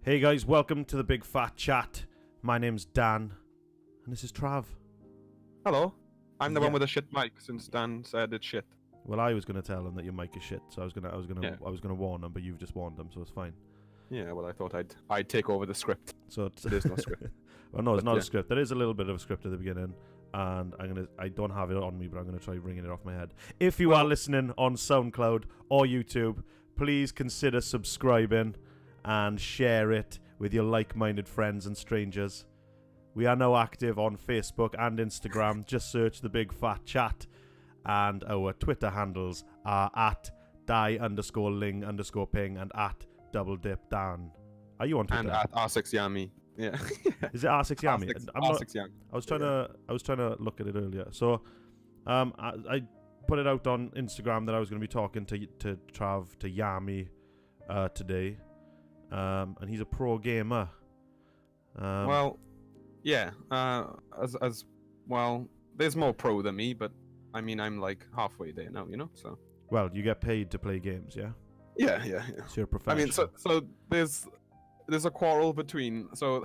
Hey guys, welcome to the Big Fat Chat. My name's Dan, and this is Trav. Hello. I'm the Yeah. one with the shit mic since Dan said it's shit. Well, I was gonna tell him that your mic is shit, so I was gonna warn him, but you've just warned him, so it's fine. Yeah, well, I thought I'd take over the script. So There's no script. Well, no, it's not yeah. a script. There is a little bit of a script at the beginning, and I don't have it on me, but I'm gonna try bringing it off my head. If you are listening on SoundCloud or YouTube, please consider subscribing and share it with your like-minded friends and strangers. We are now active on Facebook and Instagram. Just search the Big Fat Chat, and our Twitter handles are at die_ling_ping and at doubledipdan. Are you on Twitter? And at R6Yami. Yeah. Is it R6Yami? R6Yami. I was trying to look at it earlier. So, I put it out on Instagram that I was going to be talking to Trav, to Yami, today, and he's a pro gamer. Well, yeah. As well, there's more pro than me, but I mean, I'm like halfway there now, you know. So. Well, you get paid to play games, yeah. Yeah. So you're a professional. I mean, so there's a quarrel between so.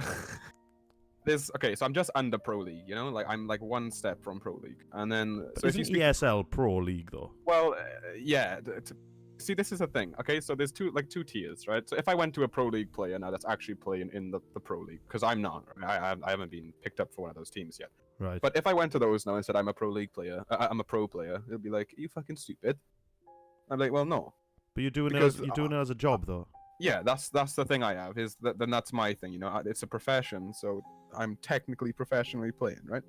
So I'm just under Pro League, you know, like I'm like one step from Pro League, and then so if you speak ESL Pro League though. Well, yeah. See, this is the thing. Okay, so there's two tiers, right? So if I went to a Pro League player now that's actually playing in the Pro League, because I'm not, I haven't been picked up for one of those teams yet. Right. But if I went to those now and said I'm a Pro League player, I'm a pro player, it'll be like, are you fucking stupid? I'm like, well, no. But you're doing it as a job though. Yeah, that's the thing I have is that then that's my thing, you know. It's a profession, so I'm technically professionally playing, right?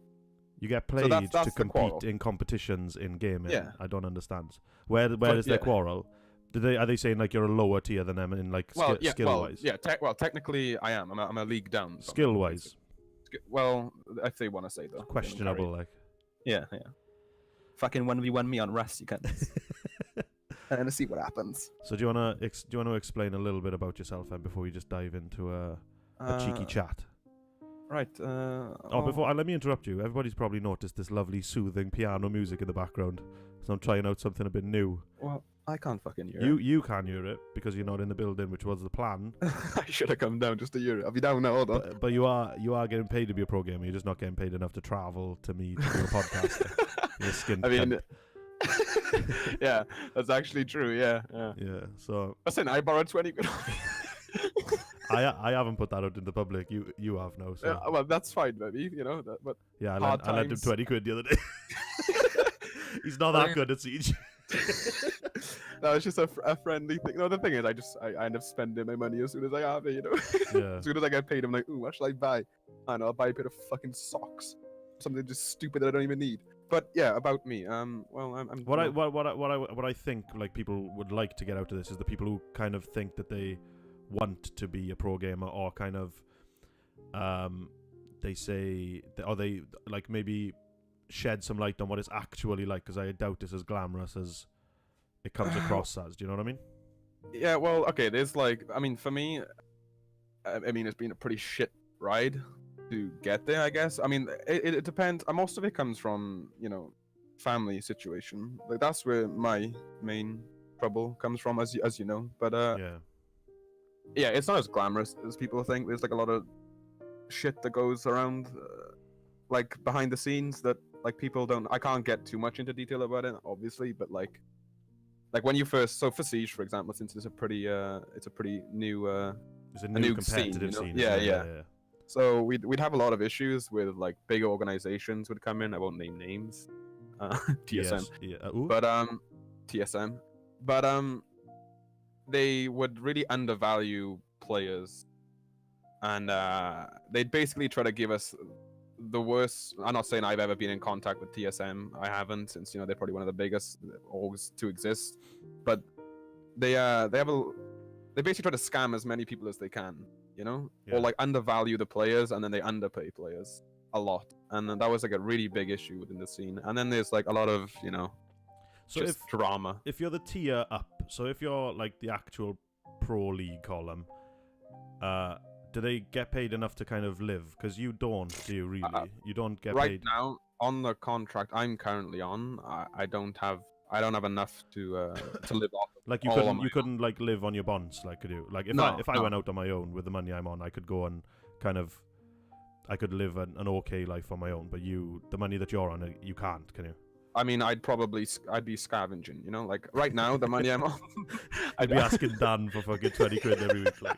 You get paid that's to compete in competitions in gaming. Yeah. I don't understand. Where is their quarrel? Are they saying like you're a lower tier than them in like skill wise? Yeah, technically I am. I'm a league down. Skill wise. Well, if they want to say though. It's questionable, like. Yeah. Fucking 1v1 me on Rust, you can't. And then see what happens. So do you wanna explain a little bit about yourself then before we just dive into a cheeky chat? Right. Let me interrupt you. Everybody's probably noticed this lovely soothing piano music in the background. So I'm trying out something a bit new. Well, I can't fucking hear it. You can hear it because you're not in the building, which was the plan. I should have come down just to hear it. I'll be down now. Hold on. But you are getting paid to be a pro gamer. You're just not getting paid enough to travel to me to do a podcast. You're skint. I mean, yeah, that's actually true. Yeah. So listen, I borrowed 20 quid. I haven't put that out in the public. You have now. So. Yeah, well, that's fine, maybe. You know. But yeah, I lent him 20 quid the other day. He's not that good at Siege. No, it's just a friendly thing. No, the thing is, I end up spending my money as soon as I have it, you know. Yeah. As soon as I get paid, I'm like, ooh, what should I buy? I know, I'll buy a pair of fucking socks, something just stupid that I don't even need. But yeah, about me. Well, I'm what I think like people would like to get out of this is the people who kind of think that they want to be a pro gamer, or kind of they say or they like maybe shed some light on what it's actually like, because I doubt it's as glamorous as it comes across as. Do you know what I mean? Yeah, well, okay, there's like, I mean, for me, I mean, it's been a pretty shit ride to get there, I guess. I mean, it depends. Most of it comes from, you know, family situation. Like, that's where my main trouble comes from, as you know. But yeah, it's not as glamorous as people think. There's like a lot of shit that goes around, like behind the scenes that like people don't. I can't get too much into detail about it, obviously, but like when you first, so for Siege, for example, since it's a pretty new it's a new competitive scene. Yeah. So we'd have a lot of issues with like big organizations would come in. I won't name names. TSM. Yes. But TSM. But they would really undervalue players, and they'd basically try to give us the worst. I'm not saying I've ever been in contact with TSM. I haven't, since, you know, they're probably one of the biggest orgs to exist. But they basically try to scam as many people as they can, you know, or like undervalue the players, and then they underpay players a lot, and then that was like a really big issue within the scene. And then there's like a lot of, you know, just drama. If you're the tier up, so if you're like the actual pro league column, do they get paid enough to kind of live? Because you don't, do you really? You don't get right paid. Right now, on the contract I'm currently on, I don't have enough to live off of Like you all on my couldn't like live on your bonds, like could you? Like if No, I no. went out on my own with the money I'm on, I could go and kind of, I could live an okay life on my own. But the money that you're on, you can't, can you? I mean, I'd be scavenging, you know, like right now the money I'm on. I'd be asking Dan for fucking 20 quid every week. Like.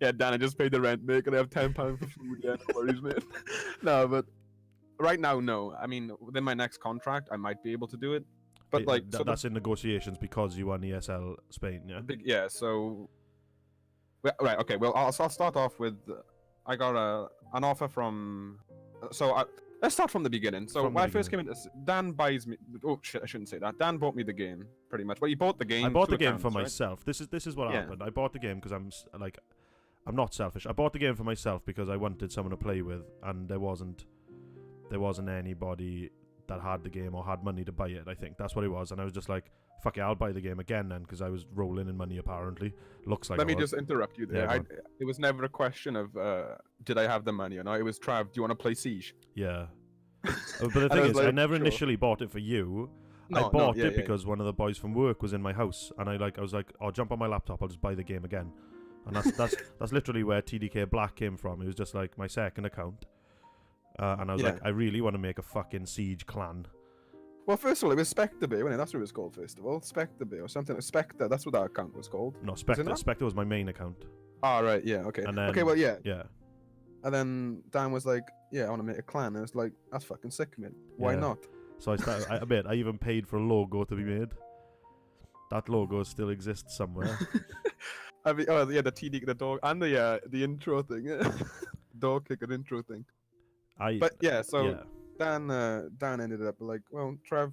Yeah, Dan, I just paid the rent, mate. Gonna have £10 for food. Yeah, no worries, mate. No, but right now, no. I mean, within my next contract, I might be able to do it. But like, so that's in negotiations because you won ESL Spain, yeah. yeah. So, right, okay. Well, I'll start off with. I got an offer from. Let's start from the beginning. So From when the I first came in, Dan buys me. Oh shit! I shouldn't say that. Dan bought me the game pretty much. Well, he bought the game. I bought two the game accounts, for right? myself. This is what Yeah. happened. I bought the game because I'm not selfish. I bought the game for myself because I wanted someone to play with, and there wasn't anybody that had the game or had money to buy it. I think that's what it was, and I was just like, "Fuck it, I'll buy the game again then," because I was rolling in money. Apparently, looks like. Let me just interrupt you there. Yeah, go It was never a question of did I have the money or not. It was Trav. Do you want to play Siege? Yeah. But the And I thing was is, I like, never sure. initially bought it for you. I No, bought yeah, it yeah. because one of the boys from work was in my house, and I was like, I'll jump on my laptop, I'll just buy the game again, and that's literally where TDK Black came from. It was just like my second account, and I was Yeah. like, I really want to make a fucking Siege clan. Well, first of all, it was Spectre Bay, wasn't it? That's what it was called, first of all. Spectre Bay or something. Spectre, that's what that account was called. No, it Spectre. not? Spectre was my main account. Ah, right, yeah, okay. And then, Okay, well, yeah. Yeah. And then Dan was like, yeah, I want to make a clan. And I was like, that's fucking sick, man. Why Yeah. not? So I started. I even paid for a logo to be made. That logo still exists somewhere. I mean, oh, yeah, the TD, the dog, and the intro thing. Dog kicker intro thing. But yeah, so yeah. Dan ended up like, well, Trav,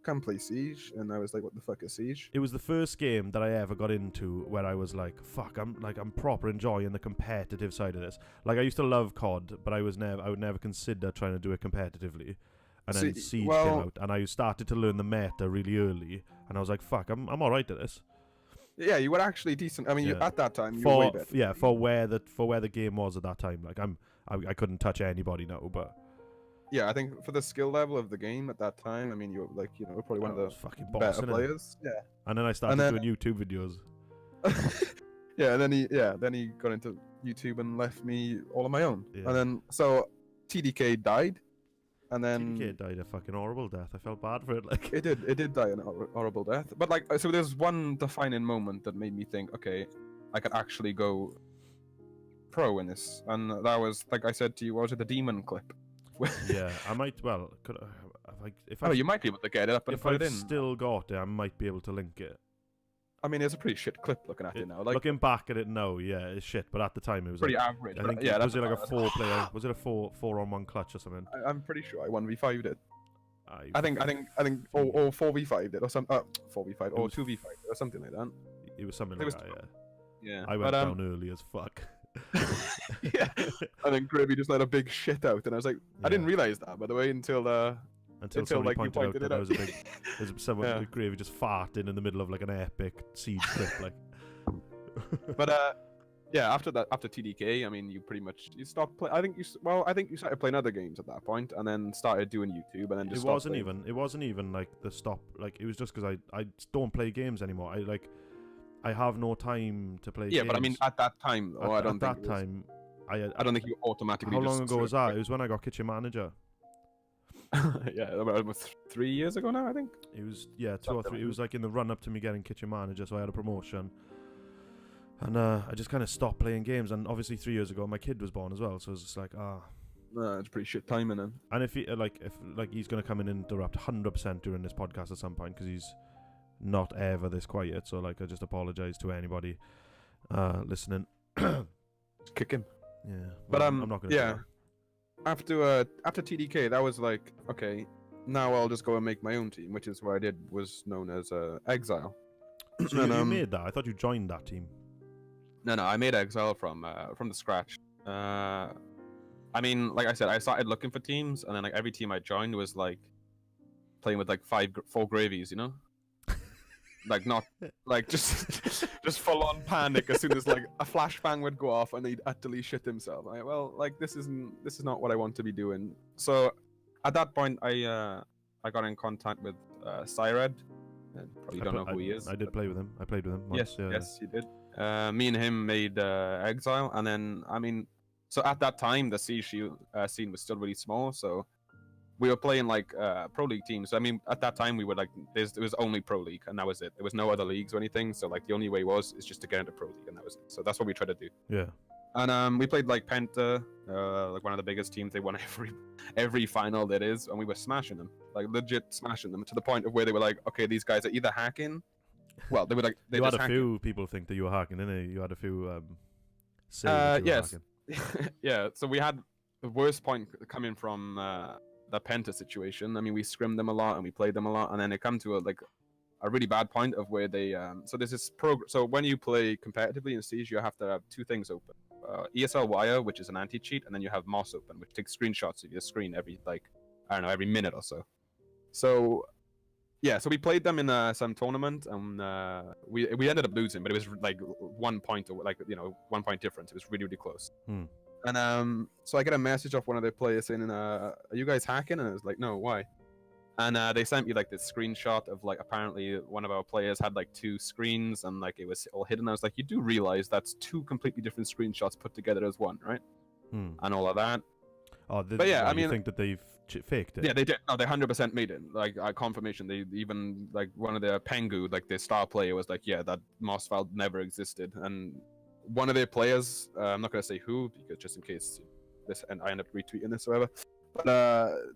come play Siege. And I was like, what the fuck is Siege? It was the first game that I ever got into where I was like, fuck, I'm proper enjoying the competitive side of this. Like I used to love COD, but I would never consider trying to do it competitively. And then Siege came out, and I started to learn the meta really early, and I was like, fuck, I'm alright at this. Yeah, you were actually decent. I mean, Yeah. at that time, you were way better. Yeah, for where the game was at that time. Like I couldn't touch anybody now, but Yeah, I think for the skill level of the game at that time, I mean, you were like, probably one of I the was fucking better bossing it. players. Yeah. And then I started then- doing YouTube videos. Yeah, and then he got into YouTube and left me all on my own. Yeah. And then so TDK died, and then TDK died a fucking horrible death. I felt bad for it. Like it did die an horrible death. But like, so there's one defining moment that made me think, okay, I could actually go pro in this, and that was like I said to you, what was it, the demon clip? yeah, I might. Well, could if Oh, you might be able to get it up and if put I've it in. still got it, I might be able to link it. I mean, it's a pretty shit clip looking at it now. Like Looking back at it now, yeah, it's shit. But at the time, it was pretty like, average. I but think yeah, was that's it like a about 4-player? Was it a 4-on-1 clutch or something? I'm pretty sure I 1v5'd it. I think or 4v5'd it or something. 4v5 or 2v5 or something like that. It was something It like was- that. Yeah, Yeah. I went down early as fuck. Yeah. And then Gravy just let a big shit out, and I was like, I didn't Yeah. realize that, by the way, until Until somebody like, you pointed out pointed that it there out. was a big, there's someone Yeah. with Gravy just farting in the middle of like an epic siege clip, like. But yeah, after TDK, I mean, you stopped playing. I think you started playing other games at that point, and then started doing YouTube, and then just It wasn't even like the stop. Like it was just because I don't play games anymore. I have no time to play. Yeah, games. but I mean, at that time, though, at that time, I don't think you automatically. How just long ago was that? It was when I got kitchen manager. Yeah, about 3 years ago now, I think. It was 2 or Something 3. like It was like in the run up to me getting kitchen manager, so I had a promotion, and I just kind of stopped playing games. And obviously 3 years ago, my kid was born as well, so it was just like It's pretty shit timing then. And if he's gonna come in and interrupt 100% during this podcast at some point because he's not ever this quiet, so like I just apologize to anybody listening. Kick him. Yeah, But well, I'm not gonna. do yeah. that. After TDK, that was like, okay, now I'll just go and make my own team, which is what I did. Was known as Exile. So And, you made that? I thought you joined that team. No, I made Exile from the scratch. I mean, like I said, I started looking for teams, and then like every team I joined was like playing with like 4 gravies, you know. Like not like just full on panic as soon as like a flashbang would go off and he'd utterly shit himself. Like, well, like this is not what I want to be doing. So at that point, I got in contact with Cyred, and probably don't know who he is. I did play with him. I played with him once. Yes, yes, you did. Me and him made Exile, and then I mean, so at that time the scene was still really small, so we were playing like pro league teams. I mean, at that time we were like, there was only pro league, and that was it. There was no other leagues or anything. So like the only way is just to get into pro league, and that was it. So that's what we tried to do. Yeah. And we played like Penta, like one of the biggest teams. They won every final there is, and we were smashing them, like legit smashing them, to the point of where they were like, okay, these guys are either hacking. Well, they were like, you had a few people think that you were hacking, didn't you? You had a few say that you were yes. Yeah. So we had the worst point coming from the Penta situation. I mean, we scrimmed them a lot and we played them a lot, and then it come to a really bad point of where they so there's this so when you play competitively in Siege, you have to have two things open: ESL Wire, which is an anti-cheat, and then you have Moss open, which takes screenshots of your screen every every minute or so. So yeah, so we played them in some tournament, and we ended up losing, but it was like 1 point, or 1 point difference. It was really close. And so I get a message off one of their players saying, "Are you guys hacking?" And I was like, "No, why?" And they sent me like this screenshot of like, apparently one of our players had like two screens and like it was all hidden. I was like, you do realize that's two completely different screenshots put together as one, right? And all of that. Oh, but yeah, I mean, you think that they've faked it? Yeah, they did. No, they 100% made it. Like confirmation. They even like one of their Pengu, like their star player, was like, yeah, that Moss file never existed. And one of their players, I'm not gonna say who, because just in case this, and I end up retweeting this or whatever. But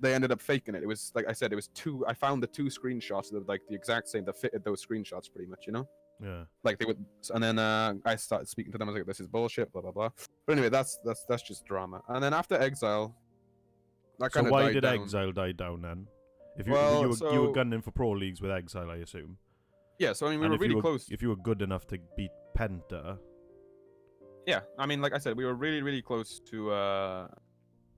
they ended up faking it. It was like I said, it was two. I found the two screenshots that were like the exact same that fitted those screenshots pretty much, you know? Yeah. Like they would, and then I started speaking to them. I was like, "This is bullshit," blah blah blah. But anyway, that's just drama. And then after Exile, that kind of why died did down. Exile die down then? If Well, you were gunning for pro leagues with Exile, I assume. Yeah, so I mean, we were really close. If you were good enough to beat Penta. Yeah, I mean, like I said, we were really close to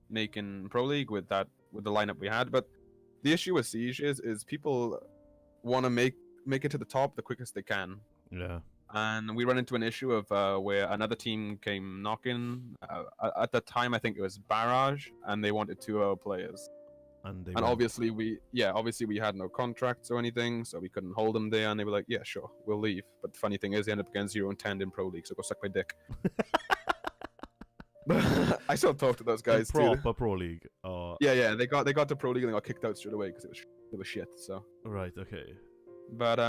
making pro league with the lineup we had. But the issue with Siege is people want to make it to the top the quickest they can. Yeah. And we run into an issue of where another team came knocking. At the time, I think it was Barrage, and they wanted 2 of our players. And obviously we had no contracts or anything, so we couldn't hold them there. And they were like, "Yeah, sure, we'll leave." But the funny thing is, they ended up getting 0-10 in pro league, so go suck my dick. I still talk to those guys too. Proper pro league. Yeah, they got to pro league and they got kicked out straight away because it was shit. So. Right. Okay. But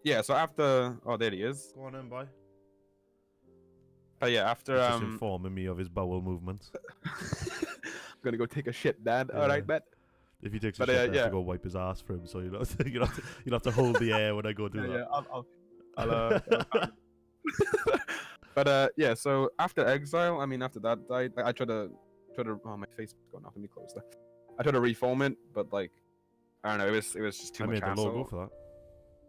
yeah. So after, there he is. Go on in, boy. But yeah, after He's just informing me of his bowel movements. I'm gonna go take a shit, Dad. Yeah. All right, bet. If he takes a shit, I have to go wipe his ass for him. So you'll have to hold the air when I go do that. Yeah, I'll But yeah, so after Exile, I mean, after that died, I tried to. Oh, my face is going off. Let me close that. I tried to reform it, but like, I don't know. It was just too much hassle. I made the logo for that.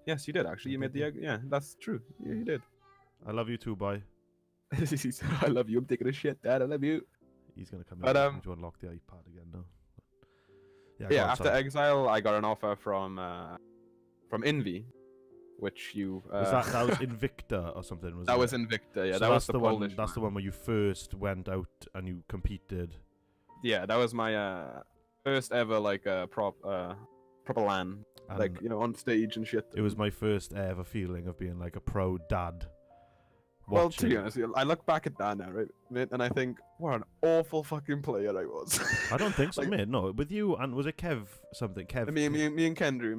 Yes, you did actually. You made the yeah. That's true. Yeah, you did. I love you too, boy. I love you. I'm taking a shit, Dad. I love you. He's gonna come in to unlock the iPad again now. Yeah. After Exile, I got an offer from Envy. Which you was that was Invicta or something? That was Invicta, yeah. So that was the one. That's the one where you first went out and you competed. Yeah, that was my first ever like proper LAN, like on stage and shit. It was my first ever feeling of being like a pro dad. Well, to be honest, I look back at that now, right, and I think, what an awful fucking player I was. I don't think so, mate. No, with you and was it Kev something? Kev. Me and Kendrew.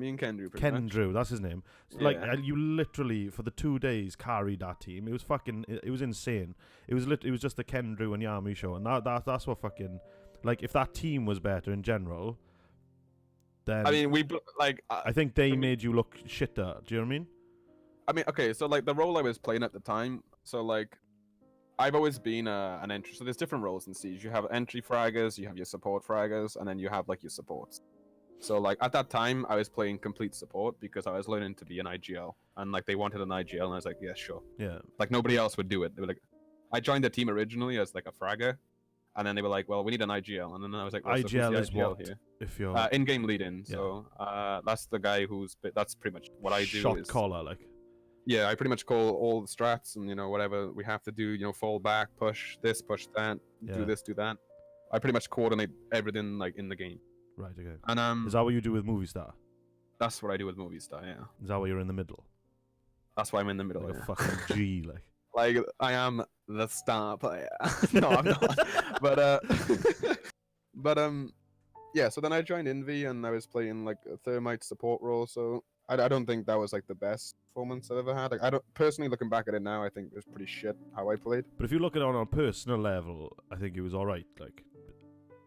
Kendrew, that's his name. So, like you literally for the 2 days carried that team. It was fucking. It was insane. It was just the Kendrew and Yami show, and that's what fucking like if that team was better in general. Then I mean, I think they made you look shitter. Do you know what I mean? I mean, okay, so like the role I was playing at the time. So like, I've always been an entry. So there's different roles in Siege. You have entry fraggers, you have your support fraggers, and then you have like your supports. So like at that time, I was playing complete support because I was learning to be an IGL, and like they wanted an IGL, and I was like, yeah, sure. Yeah. Like nobody else would do it. They were like, I joined the team originally as like a fragger, and then they were like, well, we need an IGL, and then I was like, well, IGL is IGL what? Here? If you're in-game lead-in. Yeah. So that's the guy that's pretty much what I do. Shot caller, like. Yeah, I pretty much call all the strats and whatever we have to do. Fall back, push this, push that, do this, do that. I pretty much coordinate everything like in the game. Right. Okay. And is that what you do with Movie Star? That's what I do with Movistar. Yeah, Is that why you're in the middle? that's why I'm in the middle. Like a yeah. fucking G, like. Like I am the star player. No, I'm not. But but yeah. So then I joined Envy and I was playing like a Thermite support role. So I don't think that was like the best performance I've ever had. Like I don't personally looking back at it now, I think it was pretty shit how I played. But if you look at it on a personal level, I think it was all right. Like,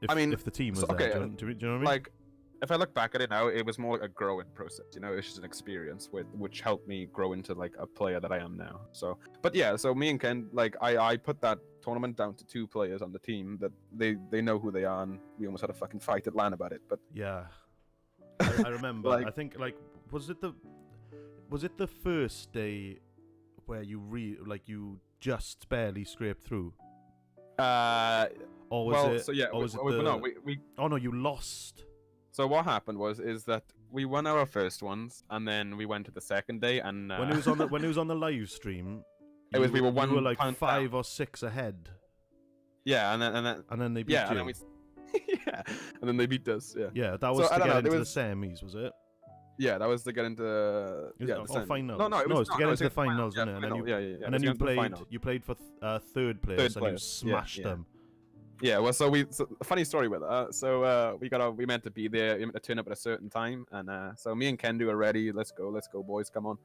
if, I mean, if the team was so- there, okay, do you know what I mean? Like if I look back at it now, it was more like a growing process. You know, it's just an experience which helped me grow into like a player that I am now. So, but yeah, so me and Ken, like I put that tournament down to 2 players on the team that they know who they are, and we almost had a fucking fight at LAN about it. But Yeah, I remember. Like- I think like was it the first day where you just barely scraped through, or was well, it? so yeah, or was it no, the- we. Oh no, you lost. So what happened is that we won our first ones, and then we went to the second day, and When it was on the live stream. It was- we were you one were like pound 5 or 6 ahead, yeah, and and then they beat yeah, you. and then yeah, and then they beat us. Yeah, Yeah, that So, was I to don't get know, into there the was- semis, was it? yeah, that was to get into Is yeah it- the or semi. finals? No, it was No, it's to no, get it into was the against finals, yeah, wasn't it? And then final, yeah, And then it you was played for third place, Third and you place, yeah, smashed yeah. them. Yeah, well, so a funny story with that. So we meant to be there, we meant to turn up at a certain time, and so me and Kendu are ready. Let's go, boys, come on.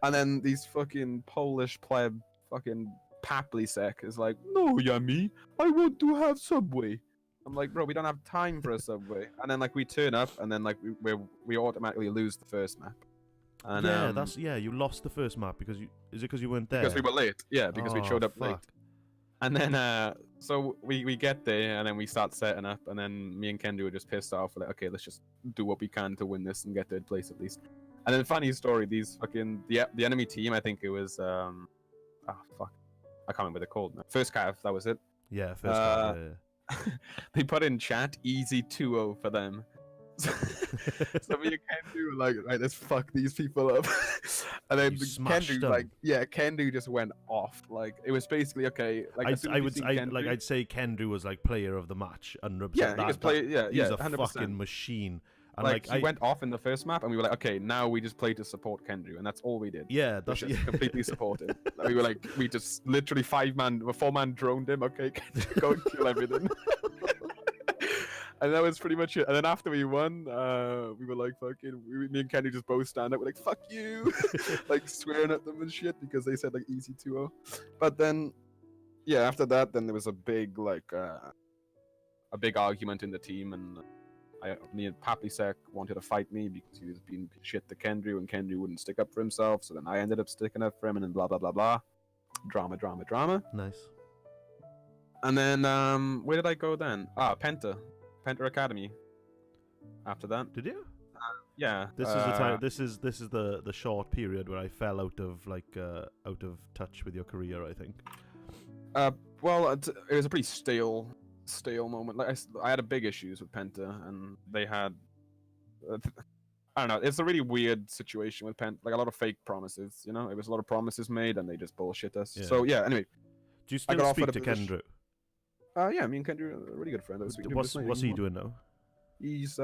And then these fucking Polish pleb, fucking Paplisek is like, no, Yummy, I want to have Subway. I'm like, bro, we don't have time for a Subway. And then like we turn up, and then like we automatically lose the first map. And You lost the first map because you weren't there? because we were late. Yeah, because we Oh, showed up late. fuck. And then, so we get there, and then we start setting up, and then me and Kendu were just pissed off. We're like, okay, let's just do what we can to win this and get third place at least. And then, funny story, these fucking the enemy team, I think it was I can't remember what they're called now. First Cav, that was it. Yeah, first Uh, time, yeah. They put in chat easy 2-0 for them. So me and Kendu were like, right, let's fuck these people up. And then You smashed Kendu, them. like, yeah, Kendu just went off. Like, it was basically okay. Like, as soon as we seen Kendu- I'd say Kendu was like player of the match, 100%. yeah, he was He's a 100%. fucking machine. And Like, he went off in the first map, and we were like, okay, now we just play to support Kendu, and that's all we did. yeah, Was that's just completely supported. We were like, we just literally 4-man droned him. Okay, Kendu, go and kill everything. And that was pretty much it. And then after we won, we were like, fucking, me and Kenny just both stand up. We're like, fuck you. Like, swearing at them and shit because they said, like, easy 2-0. But then, yeah, after that, then there was a big, like, a big argument in the team. And me and Paplisek wanted to fight me because he was being shit to Kendrew, and Kendrew wouldn't stick up for himself. So then I ended up sticking up for him, and then blah, blah, blah, blah. Drama. nice. And then, where did I go then? Penta Academy. After that, Did you? yeah. This is the time. This is the short period where I fell out of touch with your career, I think. Well, it was a pretty stale moment. Like I had a big issues with Penta, and they had. I don't know. It's a really weird situation with Penta. Like a lot of fake promises. You know, it was a lot of promises made, and they just bullshit us. Yeah. So yeah. Anyway, Do you I still got speak offered to a position- Kendrew? yeah, me and Kendra are a really good friend. I was speaking to him this night. What's he doing now? He's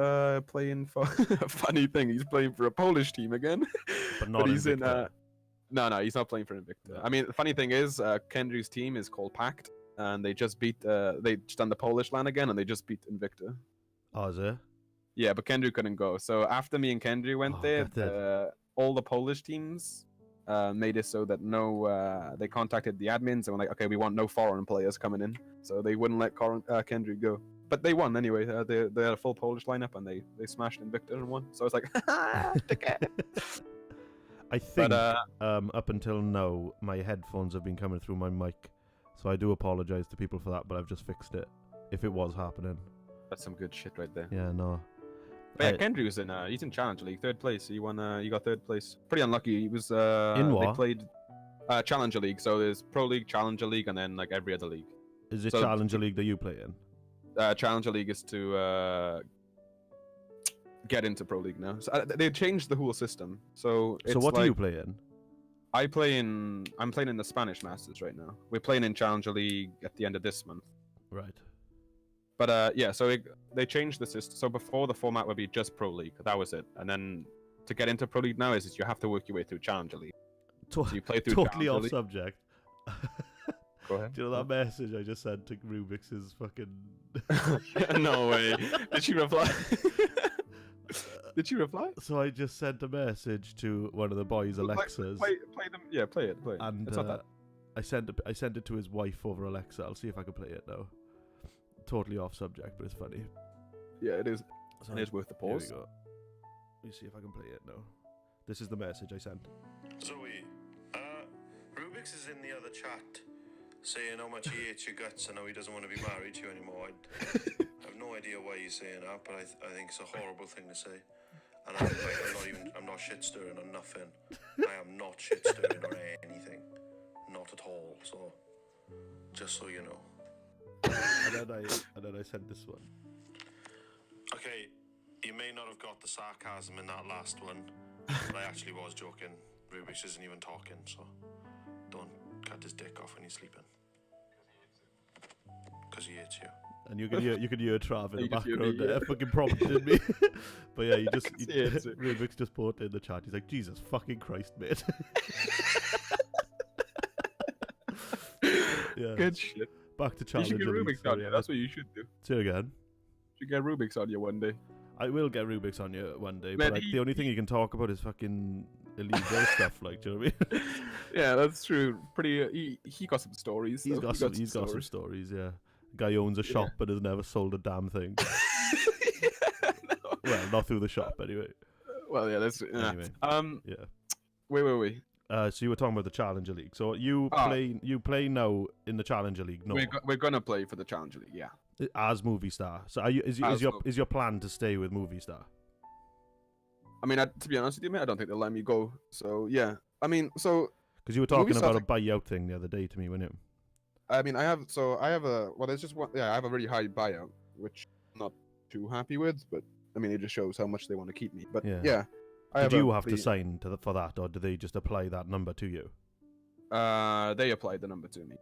playing for a funny thing. He's playing for a Polish team again, But not he's in. Invicta. No, he's not playing for Invicta. No. I mean, the funny thing is, Kendrew's team is called Pact, and they just beat. They just done the Polish LAN again, and they just beat Invicta. Oh, is it? Yeah, but Kendrew couldn't go. So after me and Kendrew went Oh, there, that did. all the Polish teams made it so that they contacted the admins and were like, okay, we want no foreign players coming in. So they wouldn't let Kendrew go. But they won anyway. They had a full Polish lineup, and they smashed Invicta and won. So I was like, I think But, up until now, my headphones have been coming through my mic, so I do apologize to people for that. But I've just fixed it. If it was happening, that's some good shit right there. yeah, no. But yeah, Kendrew's he's in Challenge League, 3rd place. He won. He got 3rd place. Pretty unlucky. He was In what? They played Challenger League. So there's Pro League, Challenger League, and then like every other league. Is it So- Challenger League that you play in? Challenger League is to get into Pro League now. So, they changed the whole system. So it's So what do like, you play in? I'm playing in the Spanish Masters right now. We're playing in Challenger League at the end of this month. Right. But yeah, so they changed the system. So before the format would be just Pro League. That was it. And then to get into Pro League now is you have to work your way through Challenger League. So you play through Totally Challenger off League. subject. Go ahead. Do you know that message I just sent to Rubik's fucking... No way. Did she reply? Did she reply? So I just sent a message to one of the boys' Alexas. Play them. Yeah, play it. And it's not that. I sent it to his wife over Alexa. I'll see if I can play it now. Totally off subject, but it's funny. Yeah, it is. So It is worth the pause. Here we go. Let me see if I can play it now. This is the message I sent. Zoe, Rubik's is in the other chat saying how much he hates your guts and how he doesn't want to be married to you anymore. I have no idea why he's saying that, but I think it's a horrible thing to say. And I'm not shit stirring or nothing. I am not shit stirring or anything. Not at all. So, just so you know. and then I sent this one. Okay, you may not have got the sarcasm in that last one, but I actually was joking. Rubik's isn't even talking, so don't cut his dick off when he's sleeping. Because he hates you. And you can hear Trav in the You can hear background me, there, yeah. fucking prompted me. But yeah, see it, too. Rubik's just put in the chat. He's like, Jesus fucking Christ, mate. Yeah. Good shit. Back to You challenge. should get Rubik's on you. That's what you should do. Say it again. You should get Rubik's on you one day. I will get Rubik's on you one day, Man, but the only thing you can talk about is fucking illegal stuff. Like, do you know what I mean? Yeah, that's true. Pretty. He got some stories. He's though. got some stories. Yeah. Guy owns a shop but has never sold a damn thing. No. Well, not through the shop anyway. Well, yeah, that's Anyway. Yeah. Wait. So you were talking about the Challenger League. So you play now in the Challenger League? No, We're gonna play for the Challenger League. Yeah. as Movie Star. So is your plan to stay with Movie Star? I mean, to be honest with you, mate, I don't think they'll let me go. So yeah. I mean, so Because you were talking Movie Star's about a buyout thing the other day to me, weren't you? I mean, I have a there's just one. Yeah, I have a really high buyout, which I'm not too happy with. But I mean, it just shows how much they want to keep me. But Yeah. I Did you have to sign for that, or do they just apply that number to you? They applied the number to me.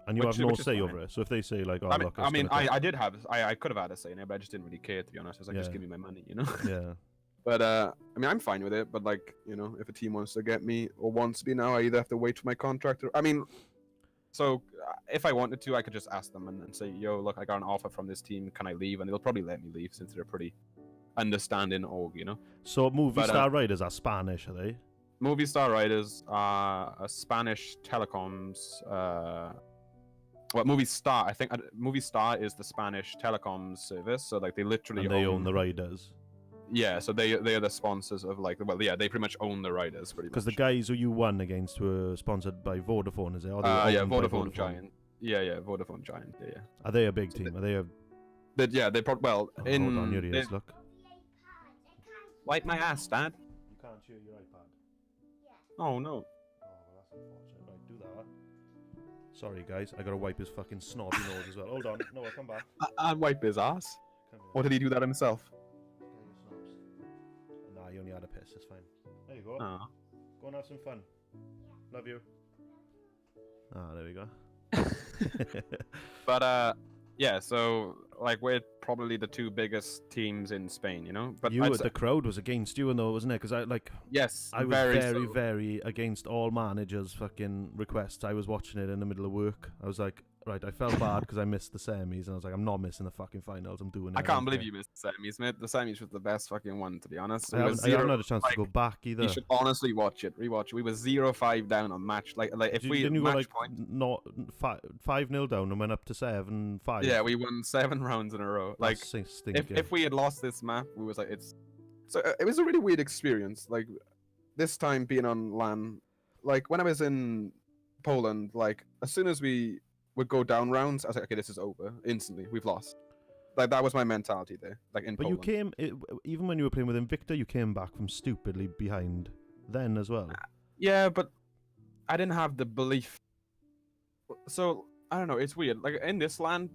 And you Which- have no which is say fine. over it. So if they say like, "Oh, I mean, look," I did have, I could have had a say in it, but I just didn't really care, to be honest. I was like, just Yeah. give me my money, you know. yeah, But I mean, I'm fine with it. But like, you know, if a team wants to get me or wants to be now, I either have to wait for my contract or I mean, so if I wanted to, I could just ask them and say, "Yo, look, I got an offer from this team. Can I leave?" And they'll probably let me leave since they're a pretty understanding org, you know. So Movie But, Star Riders are Spanish, are they? Movie Star Riders are a Spanish telecoms. Well, Movie Star. I think Movie Star is the Spanish telecoms service. So like they literally And they own the Riders. Yeah, so they are the sponsors of like they pretty much own the Riders pretty much. Because the guys who you won against were sponsored by Vodafone, is it? Or they yeah, owned by Vodafone Giant. Yeah, Vodafone Giant. Yeah. Are they a big team? Are they a? They well Oh, in. hold on, here he is. Look. Wipe my ass, Dad. You can't share your iPad. Oh no. Oh, well, that's unfortunate. Right, do that. Sorry, guys. I gotta wipe his fucking snobby nose as well. Hold on. No, I'll come back. I'd wipe his ass. Come here. Or did he do that himself? Get your snobs. Nah, he only had a piss. It's fine. There you go. Oh. Go and have some fun. Love you. Ah, there we go. But yeah, so like we're probably the two biggest teams in Spain, you know. But The crowd was against you, though, wasn't it? Because I yes, I was very, very against all managers' fucking requests. I was watching it in the middle of work. I was like, right, I felt bad because I missed the semis, and I was like, I'm not missing the fucking finals. I'm doing it. I can't don't believe care. you missed the semis, mate. The semis was the best fucking one, to be honest. I haven't had a chance to go back either. You should honestly watch it, rewatch it. We were 0-5 down on match. Like if Didn't you go match like point. not 5-0 down and went up to 7-5? Yeah, we won 7 rounds in a row. Like if we had lost this map, we was like it's. So it was a really weird experience. Like this time being on LAN, like when I was in Poland, like as soon as we would go down rounds, I was like, okay, this is over instantly. We've lost. Like that was my mentality there. Like in But Poland. even when you were playing with Invicta, you came back from stupidly behind then as well. Yeah, but I didn't have the belief. So I don't know. It's weird. Like in this land,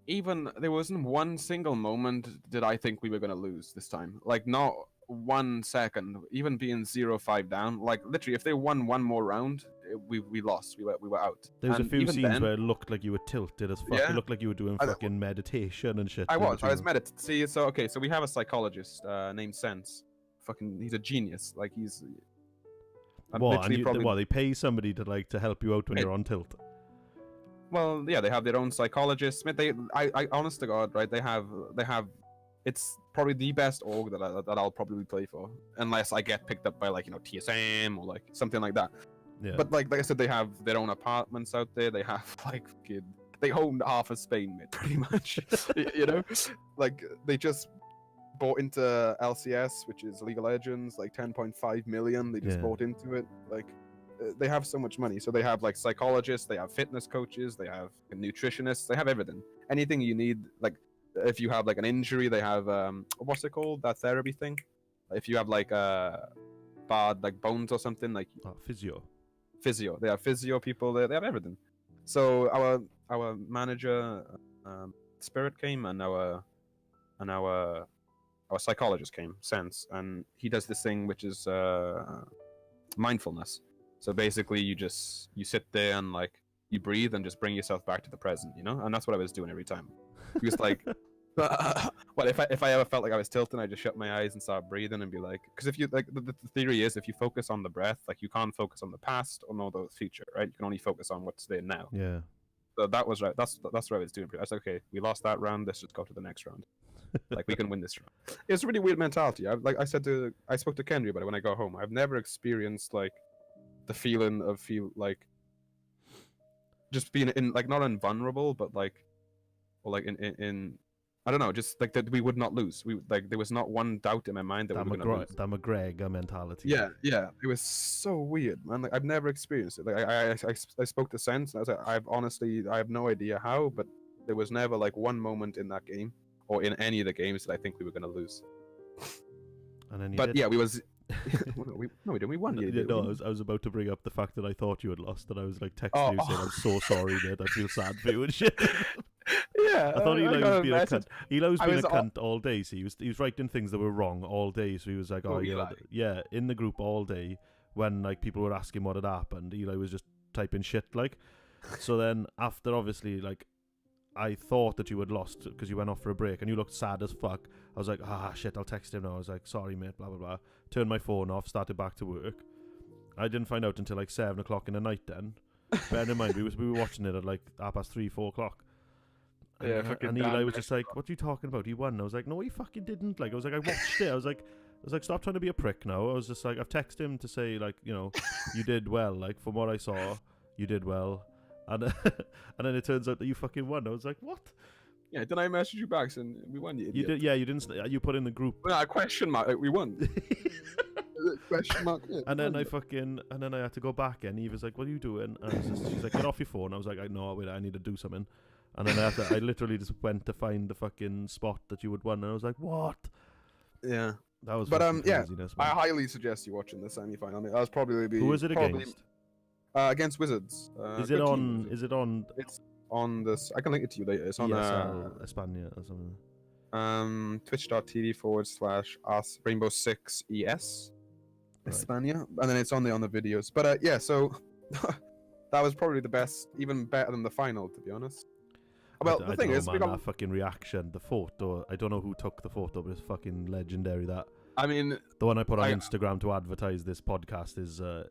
even there wasn't one single moment did I think we were gonna lose this time. Like not 1 second, even being 0-5 down, like literally, if they won one more round, we lost. We were out. There was a And few even scenes then, where it looked like you were tilted as fuck. Yeah. It looked like you were doing fucking meditation and shit. I in was between them. meditating. See, so okay, so we have a psychologist named Sense. Fucking, he's a genius. Like he's. I'm What? literally And probably- they pay somebody to help you out when you're on tilt. Well, yeah, they have their own psychologists. I honest to God, right? They have. It's probably the best org that I'll probably play for, unless I get picked up by like TSM or like something like that. Yeah. But like I said, they have their own apartments out there. They have like they own half of Spain, mate, pretty much. Like they just bought into LCS, which is League of Legends, like 10.5 million. They just Yeah. bought into it. Like they have so much money. So they have like psychologists, they have fitness coaches, they have nutritionists, they have everything. Anything you need. Like if you have like an injury, they have what's it called? That therapy thing. If you have like bad like bones or something, like Physio. They have physio people. They have everything. So our manager, Spirit came, and our psychologist came, Sense, and he does this thing which is mindfulness. So basically, you sit there and like you breathe and just bring yourself back to the present, and that's what I was doing every time. He was like, well, if I ever felt like I was tilting, I just shut my eyes and start breathing and be like, because if you like the theory is if you focus on the breath, like you can't focus on the past or no the future, right? You can only focus on what's there now. Yeah. So that was right. That's what I was doing. I was like, okay, we lost that round. Let's just go to the next round. Like we can win this round. It's a really weird mentality. I spoke to Kendry about it when I go home. I've never experienced like the feeling of just being in like not invulnerable, but like or like in I don't know, just like that we would not lose. We like there was not one doubt in my mind that we were gonna lose. That McGregor mentality. Yeah. It was so weird, man. Like I've never experienced it. Like I spoke to Sense, and I was like, I have no idea how, but there was never like one moment in that game or in any of the games that I think we were gonna lose. And then But yeah, we was. we didn't. We won. I was about to bring up the fact that I thought you had lost, and I was like texting you saying, "I'm so sorry, mate. I feel sad for you and shit." Yeah, I thought Eli was being a cunt. Eli was being a was cunt all day. So he was writing things that were wrong all day. So he was like, Eli. yeah, in the group all day when like people were asking what had happened. Eli was just typing shit like. So then after obviously like I thought that you had lost because you went off for a break and you looked sad as fuck. I was like, shit, I'll text him now. I was like, sorry mate, blah blah blah. Turned my phone off, started back to work. I didn't find out until like 7 o'clock in the night then. Bear in mind we were watching it at like 3, 4 o'clock. Yeah, and Eli was just like, "What are you talking about? He won." And I was like, "No, he fucking didn't." Like, I was like, "I watched it." I was like, "Stop trying to be a prick now." I was just like, I've texted him to say like, you did well. Like from what I saw, you did well. And and then it turns out that you fucking won. I was like, "What?" Yeah, didn't I message you back saying we won? You did. Yeah, you didn't. You put in the group. Well, a question mark. Like, we won. Question mark. Yeah, and then I had to go back and Eve was like, "What are you doing?" And she's like, "Get off your phone." I was like, "No, wait, I need to do something." And then I literally just went to find the fucking spot that you had won, and I was like, "What?" Yeah, that was. But yeah, craziness, I highly suggest you watching the semi-final. I mean, that was probably who was it against? Against Wizards. Is it on? Is it on? It's on this. I can link it to you later. It's on España or something. Twitch.tv/us Rainbow 6 ES España, and then it's on there on the videos. But yeah, so that was probably the best, even better than the final, to be honest. Well, the thing is, that fucking reaction, the photo. I don't know who took the photo, but it's fucking legendary. That I mean, the one I put on Instagram to advertise this podcast is. I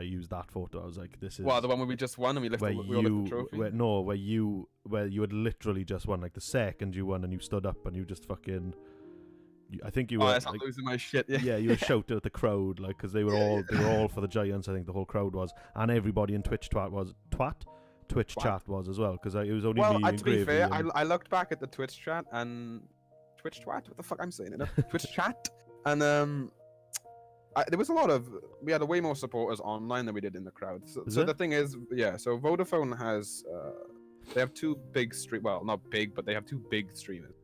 used that photo. I was like, "This is." Well, the one where we just won and we lifted the trophy. Where you had literally just won. Like the second you won and you stood up and you just fucking. I think you were. I'm losing my shit. Yeah, you were shouting at the crowd like because they were all for the Giants. I think the whole crowd was, and everybody in Twitch chat was as well because it was only me and to be fair, and... I looked back at the Twitch chat and Twitch twat. What the fuck I'm saying? Twitch chat and there was we had way more supporters online than we did in the crowd. So the thing is, yeah. So Vodafone has they have two big well, not big, but they have two big streamers.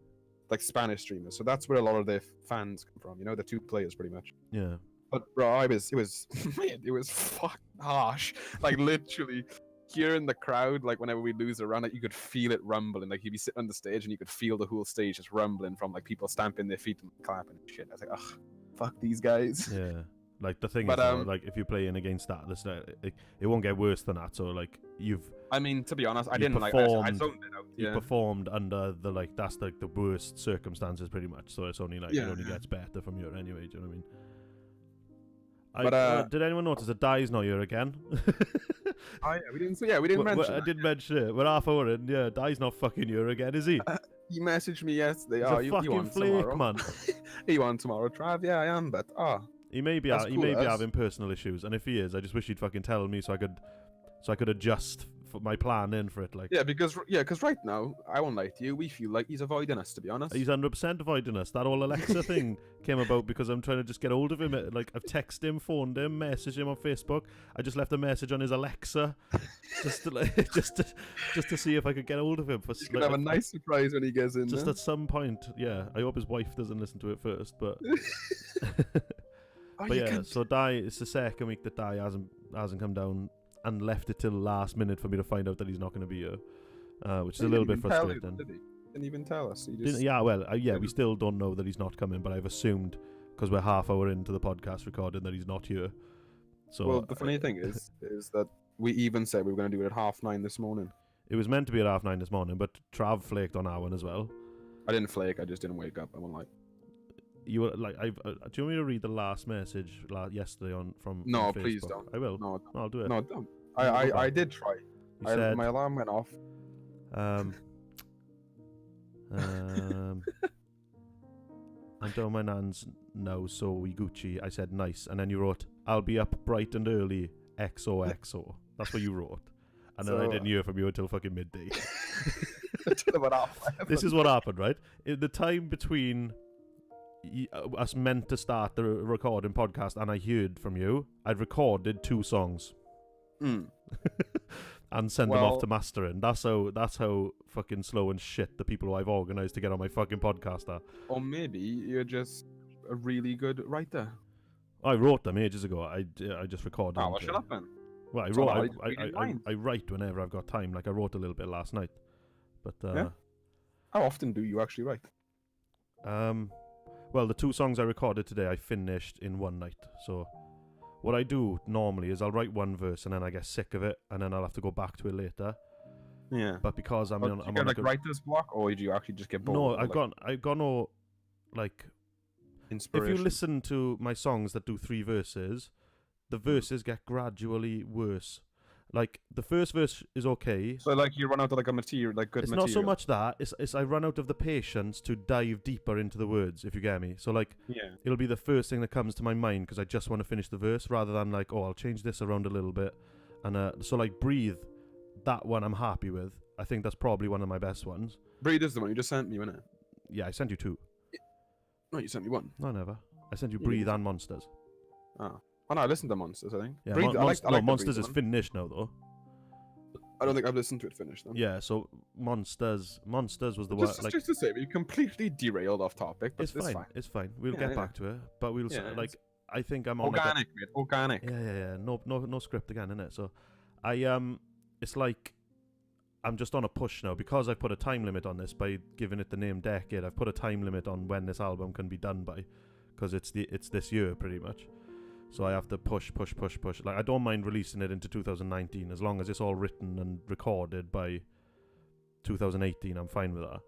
Like Spanish streamers, so that's where a lot of their fans come from. The two players, pretty much. Yeah. But bro, it was fucking harsh. Like literally, hearing the crowd, like whenever we lose a run, you could feel it rumbling. Like you'd be sitting on the stage and you could feel the whole stage just rumbling from like people stamping their feet and clapping and shit. I was like, ugh. fuck these guys. Yeah. Like the thing But, is, though, like if you're playing against that, it won't get worse than that. So like I mean, to be honest, I you didn't like. I performed- zoned it out. you Yeah. performed under that's like the worst circumstances pretty much. So it's only like it Yeah. only gets better from here anyway. Do you know what I mean? But, did anyone notice that Dai's not here again? Oh, yeah, we didn't. Yeah, we didn't mention. I that. did mention it. We're half hour in. Yeah, Dai's not fucking here again, is he? He messaged me yesterday. He's Oh, a you fucking want flake, tomorrow? man. You want tomorrow, Trav? Yeah, I am. But He may be That's he cool, may be that's- having personal issues, and if he is, I just wish he'd fucking tell me so I could adjust my plan in for it. Like yeah, because right now, I won't lie to you. We feel like he's avoiding us, to be honest. he's 100% avoiding us. That whole Alexa thing came about because I'm trying to just get hold of him. Like I've texted him, phoned him, messaged him on Facebook. I just left a message on his Alexa, just to like, just to see if I could get hold of him. For He's gonna have a nice surprise when he gets in. just there. at some point. Yeah, I hope his wife doesn't listen to it first, but. Oh, But you yeah, can- so it's the second week that Dai hasn't come down and left it till the last minute for me to find out that he's not going to be here, which is a He little didn't bit even tell you, frustrating. did he? Didn't even tell us. He Didn't- just, yeah, well, yeah, we didn't. still don't know that he's not coming, but I've assumed because we're half hour into the podcast recording that he's not here. So well, the funny thing is that we even said we were going to do it at 9:30 this morning. it was meant to be at 9:30 this morning, but Trav flaked on our one as well. I didn't flake. I just didn't wake up. I won't lie. You were like, do you want me to read the last message yesterday from? No, from please Facebook? don't. I will. No, I'll do it. no, don't. Go I back. did try. You said, My alarm went off. I don't my nan's no, so we Gucci. I said nice, and then you wrote, "I'll be up bright and early." XOXO. That's what you wrote, and then I So- didn't hear from you until fucking midday. Until about half. This is what happened, right? In the time between us meant to start the recording podcast, and I heard from you, I'd recorded 2 songs Mm. and sent them off Well- to mastering. That's how fucking slow and shit the people who I've organised to get on my fucking podcast are. Or maybe you're just a really good writer. I wrote them ages ago. I just recorded Oh, them. well, shut up then. Well, I It's wrote. alright, I, read your I, I, mind. I write whenever I've got time. Like I wrote a little bit last night, but Yeah. How often do you actually write? well, the 2 songs I recorded today, I finished in one night. So, what I do normally is I'll write one verse and then I get sick of it, and then I'll have to go back to it later. Yeah. But because I'm Or on, do you I'm get on like like a, writer's block, or do you actually just get bored? no, or, I've got no like. If inspiration. you listen to my songs that do 3 verses, the verses get gradually worse. Like the first verse is okay. So like you run out of like a material, like good It's material. not so much that. It's I run out of the patience to dive deeper into the words. If you get me. So like Yeah. it'll be the first thing that comes to my mind because I just want to finish the verse rather than like, oh, I'll change this around a little bit. And so like breathe, that one I'm happy with. I think that's probably one of my best ones. Breed is the one you just sent me, wasn't it? Yeah, I sent you 2. No, you sent me one. No, never. I sent you Yeah, Breathe you and Monsters. Oh. Oh no, I listened to Monsters, I think. Yeah, Breed, I like the Monsters Breed is one. finished now though. I don't think I've listened to it finished though. Yeah, so Monsters was the one. Just, Like just to say, we completely derailed off topic, but it's fine. It's fine. We'll Yeah, get yeah. back to it, but we'll Yeah, like. it's I think I'm on like a- Organic, mate. Organic. Yeah. No script again, innit? So, it's like I'm just on a push now because I've put a time limit on this by giving it the name Decade. I've put a time limit on when this album can be done by, because it's this year pretty much. So I have to push. Like I don't mind releasing it into 2019 as long as it's all written and recorded by 2018. I'm fine with that.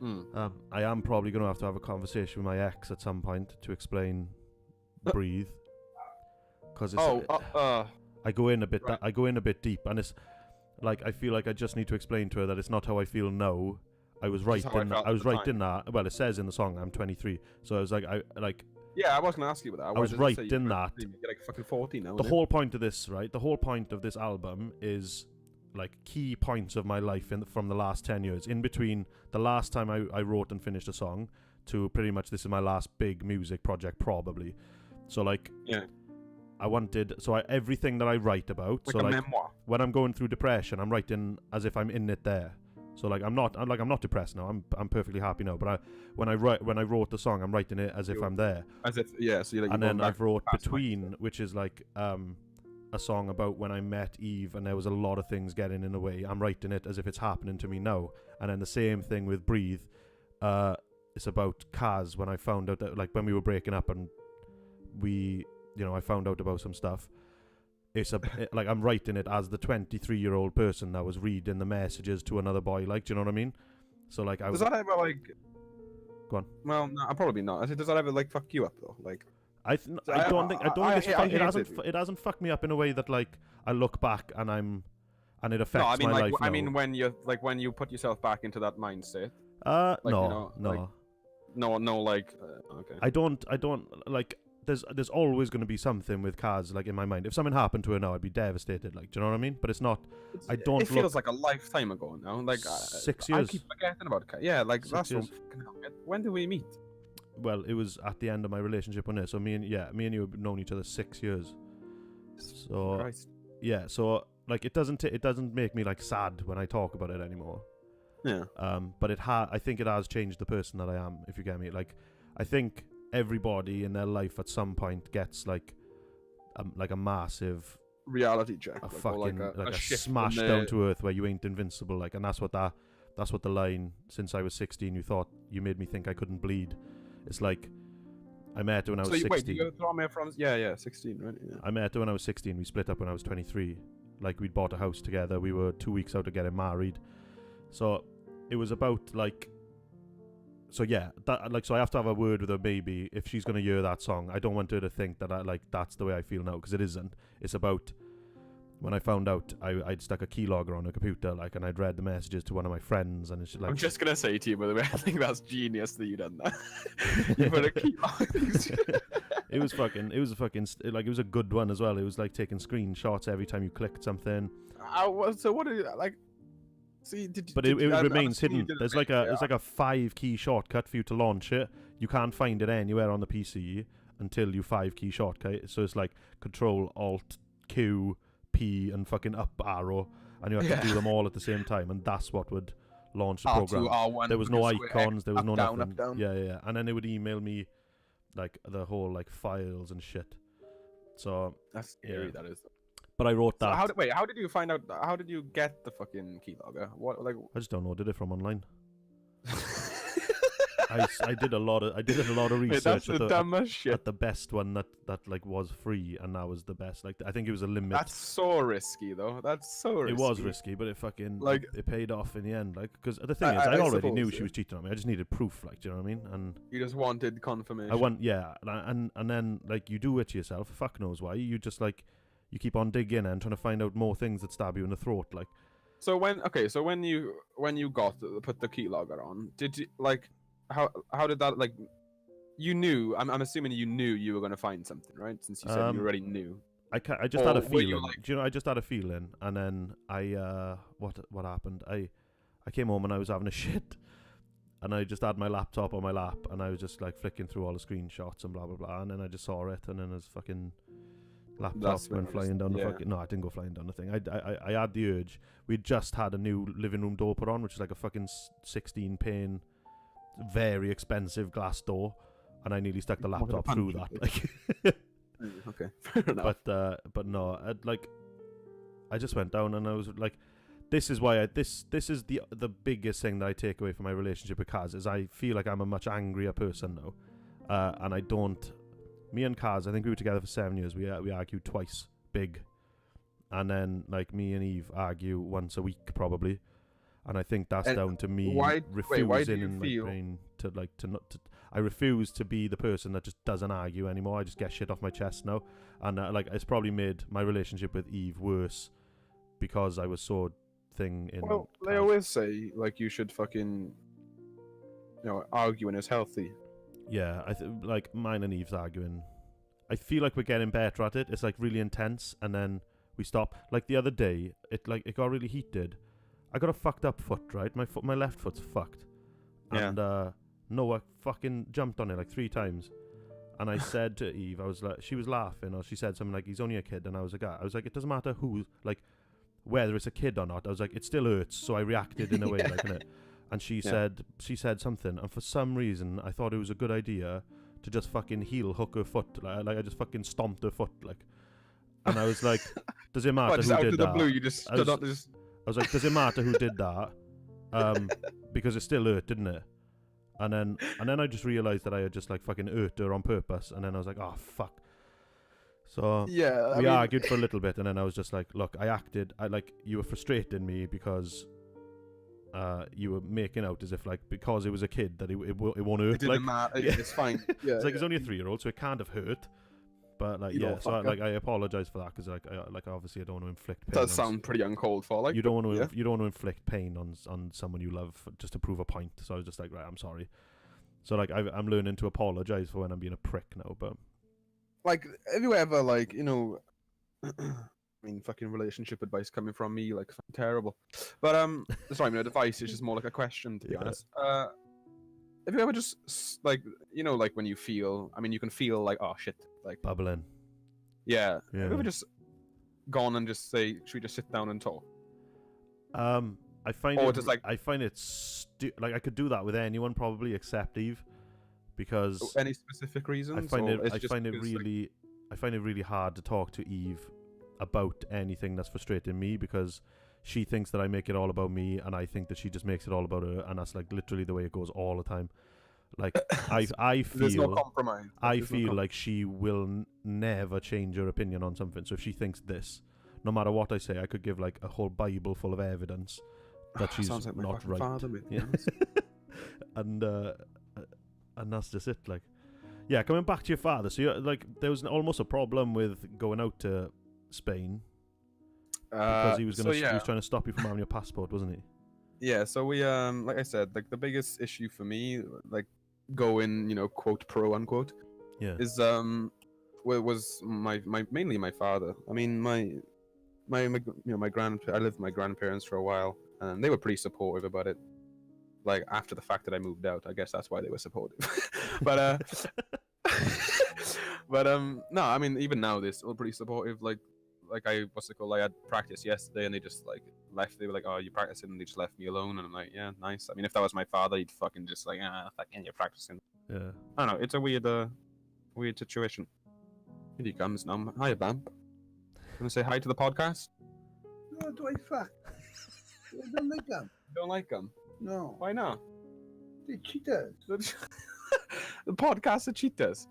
Mm. I am probably going to have a conversation with my ex at some point to explain Breathe, because it's. I go in a bit. Right. I go in a bit deep, and it's like I feel like I just need to explain to her that it's not how I feel now. I was right how I in. felt I at was the right time. in that. Well, it says in the song I'm 23, so I was like, Yeah, I was gonna ask you about that. Why was does it right say in you're that. You're like fucking 40 now. the whole point of this, right? The whole point of this album is like key points of my life from the last 10 years. In between the last time I wrote and finished a song to pretty much this is my last big music project probably. So like Yeah. I wanted everything that I write about. Like so a like memoir. when I'm going through depression, I'm writing as if I'm in it there. So like I'm not depressed now. I'm perfectly happy now. But when I wrote the song, I'm writing it as if I'm there. As if, yeah, so you're like. And then I've wrote past Between, which is like a song about when I met Eve and there was a lot of things getting in the way. I'm writing it as if it's happening to me now. And then the same thing with Breathe. It's about Kaz when I found out that like when we were breaking up and I found out about some stuff. It's like I'm writing it as the 23-year-old person that was reading the messages to another boy. Like, do you know what I mean? So like, Does that ever like? Go on. Well, no, probably not. Does that ever like fuck you up though? Like, I don't think it hasn't fucked me up in a way that like I look back and it affects no, I mean my like life. I mean when you put yourself back into that mindset. No, like, no, like okay. I don't like. There's always going to be something with Kaz like in my mind. If something happened to her now, I'd be devastated. Like, do you know what I mean? But it's not. I don't. It feels like a lifetime ago now. Like 6 I years. keep forgetting about Kaz. Yeah, like 6 that's years. when did we meet? Well, it was at the end of my relationship on this. So me and you have known each other 6 years. So Christ. yeah, so like it doesn't make me like sad when I talk about it anymore. Yeah. But I think it has changed the person that I am. If you get me, like I think everybody in their life at some point gets like a massive reality check, a fucking a shift smash down to earth where you ain't invincible. Like, and that's what the line. Since I was 16, you thought you made me think I couldn't bleed. It's like I met her when I was 16. Wait, you got me from 16, right? Yeah. I met her when I was 16. We split up when I was 23. Like, we'd bought a house together. We were 2 weeks out of getting married. So it was about like. So yeah, so I have to have a word with her maybe if she's gonna hear that song. I don't want her to think that that's the way I feel now, because it isn't. It's about when I found out I'd stuck a keylogger on her computer, like, and I'd read the messages to one of my friends, and it's like. I'm just gonna say to you, by the way, I think that's genius that you done that. You put a keylogger. It was a good one as well. It was like taking screenshots every time you clicked something. So what did you like? See, it remains hidden. There's like a 5-key shortcut for you to launch it. You can't find it anywhere on the PC until you 5-key shortcut. So it's like Control Alt Q P and fucking up arrow, and you have to do them all at the same time, and that's what would launch the program. R2, R1, there was no icons. There was no down, nothing. up, down. Yeah. And then it would email me like the whole like files and shit. So that's scary. Yeah. That is. But I wrote that. So how did you find out? How did you get the fucking keylogger? What like? I just downloaded it from online. I did a lot of research. Wait, that's the dumbest shit. At the best one that like was free, and that was the best. Like, I think it was a limit. That's so risky, though. That's so risky. It was risky, but it fucking like it paid off in the end. Like, because the thing is, I already knew she was cheating on me. I just needed proof. Like, do you know what I mean? And you just wanted confirmation. and then like you do it to yourself. Fuck knows why. You just like you keep on digging and trying to find out more things that stab you in the throat. Like, so when you put the keylogger on, did you like? How did that like? You knew. I'm assuming you knew you were going to find something, right? Since you said you already knew. I just had a feeling. Like... Do you know? I just had a feeling, and then what happened? I came home and I was having a shit, and I just had my laptop on my lap, and I was just like flicking through all the screenshots and blah blah blah, and then I just saw it, and then his fucking laptop went flying down the fucking. No, I didn't go flying down the thing. I had the urge. We'd just had a new living room door put on, which is like a fucking 16-pane. Very expensive glass door, and I nearly stuck the laptop through that. Like, okay, fair enough. But no, I just went down, and I was like, this is why this is the biggest thing that I take away from my relationship with Kaz is I feel like I'm a much angrier person now, and I don't. Me and Kaz, I think we were together for 7 years. We argued twice, big, and then like me and Eve argue once a week probably. And I think that's down to me refusing in my brain to I refuse to be the person that just doesn't argue anymore. I just get shit off my chest now, and like it's probably made my relationship with Eve worse because I was so thing in. Well, they always say like you should fucking, arguing is healthy. Yeah, like mine and Eve's arguing. I feel like we're getting better at it. It's like really intense, and then we stop. Like the other day, it got really heated. I got a fucked up foot, right? My left foot's fucked. Yeah. And Noah fucking jumped on it like 3 times. And I said to Eve, I was like, she was laughing, or she said something like, he's only a kid. And I was like, it doesn't matter who, like, whether it's a kid or not. I was like, it still hurts. So I reacted in a way, like, innit? And she said something. And for some reason, I thought it was a good idea to just fucking heel hook her foot. Like I just fucking stomped her foot, like. And I was like, does it matter who did that? Out of the blue, you just stood up, just... I was like, does it matter who did that? Because it still hurt, didn't it? And then I just realised that I had just like fucking hurt her on purpose. And then I was like, oh fuck. So Yeah, we argued for a little bit, and then I was just like, look, you were frustrating me because you were making out as if like because it was a kid that it won't hurt. It didn't matter. yeah. It's fine. Yeah, It's like he's only a 3-year-old, so it can't have hurt. But like, You yeah, little so fucker. I apologize for that because like obviously I don't want to inflict It pain. does sound pretty uncalled for. Like you don't want to yeah. you don't want to inflict pain on someone you love just to prove a point. So I was just like, right, I'm sorry. So like I'm learning to apologize for when I'm being a prick now. But Like, have you ever like I mean, fucking relationship advice coming from me, like fucking terrible. But sorry, I mean, advice is just more like a question, to be Yeah. honest. Have you ever just like like when you feel? I mean, you can feel like, oh shit, like bubbling. yeah. Have Yeah. you ever just gone and just say, should we just sit down and talk? I find Or it just, like- I find it like I could do that with anyone probably except Eve, because Any specific reasons? I find or it it's I just find it because, like- really I find it really hard to talk to Eve about anything that's frustrating me, because she thinks that I make it all about me, and I think that she just makes it all about her, and that's like literally the way it goes all the time. Like I There's no feel compromise. I There's no feel like she will never change her opinion on something. So if she thinks this, no matter what I say, I could give like a whole Bible full of evidence that she's Sounds like my not fucking right. father, mate, to be Yeah. honest. And that's just it. Like, yeah, coming back to your father. So you're, like, there was almost a problem with going out to Spain because he was so gonna he yeah. was trying to stop you from having your passport, wasn't he? Yeah, so we like I said, like the biggest issue for me, like going, quote pro unquote, Yeah. is was my mainly my father. I mean my I lived with my grandparents for a while, and they were pretty supportive about it. Like after the fact that I moved out, I guess that's why they were supportive. but no, I mean even now they're still pretty supportive. Like I had practice yesterday, and they just like left. They were like, "Oh, you practicing?" And they just left me alone, and I'm like, "Yeah, nice." I mean, if that was my father, he'd fucking just like, fucking you're practicing. Yeah. I don't know. It's a weird situation. Here he comes now. Hiya, Bam. Gonna say hi to the podcast? No, do I fuck? I don't like them. Don't like them. No, Why not? they're cheaters. The podcast are cheaters.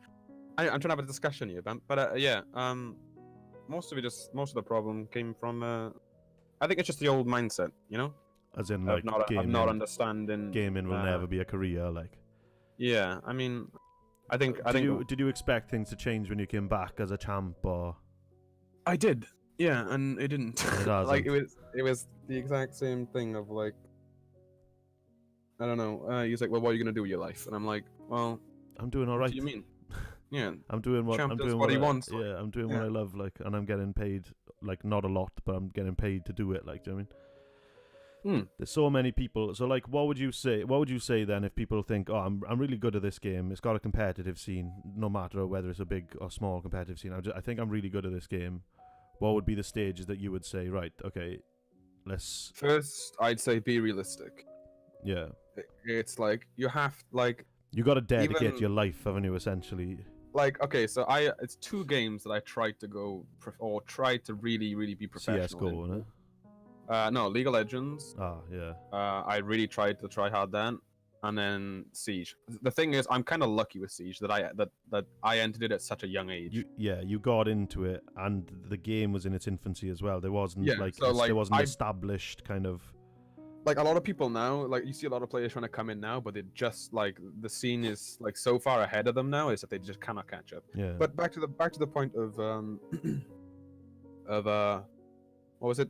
I'm trying to have a discussion here, Bam. But yeah, most of the problem came from I think it's just the old mindset, As in, of like, not understanding. gaming will never be a career. Like, Yeah, I mean, I think did you expect things to change when you came back as a champ, or I did. Yeah, and it didn't. It Like hasn't. it was the exact same thing of like, I don't know. He's like, well, what are you gonna do with your life? And I'm like, well, I'm doing all what right. do you mean? Yeah, I'm doing what Champ I'm does doing what he I- wants, like, Yeah, I'm doing yeah. what I love, like, and I'm getting paid, like, not a lot, but I'm getting paid to do it. Like, do you know what I mean? Hmm. There's so many people. So, like, what would you say? What would you say then if people think, oh, I'm really good at this game. It's got a competitive scene, no matter whether it's a big or small competitive scene. I think I'm really good at this game. What would be the stages that you would say, right? Okay, let's. First, I'd say be realistic. Yeah, It's like you have like you got to dedicate Even- your life, haven't you? Essentially. okay, so it's 2 games that I tried to go tried to really be professional. CS:GO, in. innit? No, League of Legends. Ah, yeah. I really tried to try hard then, and then Siege. The thing is, I'm kind of lucky with Siege that I entered it at such a young age. You got into it, and the game was in its infancy as well. There wasn't Yeah, like, so, like, there wasn't I- established kind of. Like a lot of people now, like you see a lot of players trying to come in now, but they just like the scene is like so far ahead of them now is that they just cannot catch up. Yeah. But back to the point of what was it?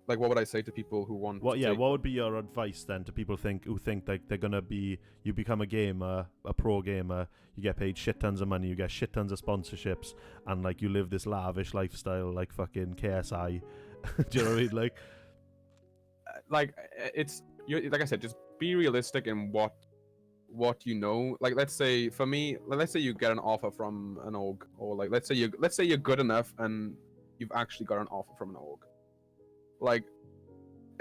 Like what would I say to people who want? What? to Yeah. take- What would be your advice then to people who think like they're gonna be? You become a gamer, a pro gamer. You get paid shit tons of money. You get shit tons of sponsorships, and like you live this lavish lifestyle, like fucking KSI. Do you know what I mean? Like it's like I said, just be realistic in what you know. Like let's say for me, let's say you get an offer from an org, or like let's say you're good enough and you've actually got an offer from an org. Like,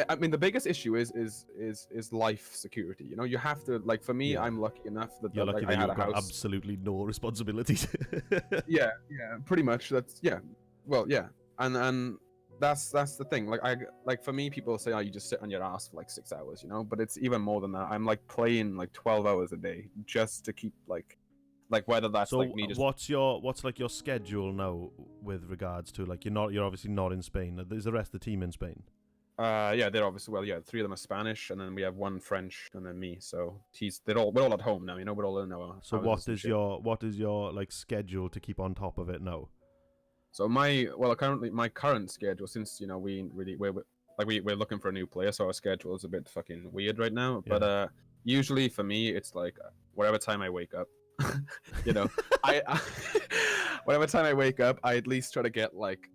I mean, the biggest issue is life security. You have to like. For me, Yeah. I'm lucky enough that You're lucky like, I that had you've a got house. absolutely no responsibilities. Yeah, pretty much. That's Well, yeah, and that's the thing. Like for me, people say, "Oh, you just sit on your ass for like 6 hours," but it's even more than that. I'm like playing like 12 hours a day just to keep like Like whether that's So like me just what's like your schedule now with regards to like you're obviously not in Spain. Is the rest of the team in Spain? yeah, they're obviously three of them are Spanish, and then we have one French, and then me. So we're all at home now. You know, we're all in our So houses and shit. what is your like schedule to keep on top of it now? So my current schedule, since we're looking for a new player, so our schedule is a bit fucking weird right now. Yeah. But usually for me, it's like whatever time I wake up. You know, I whatever time I wake up, I at least try to get like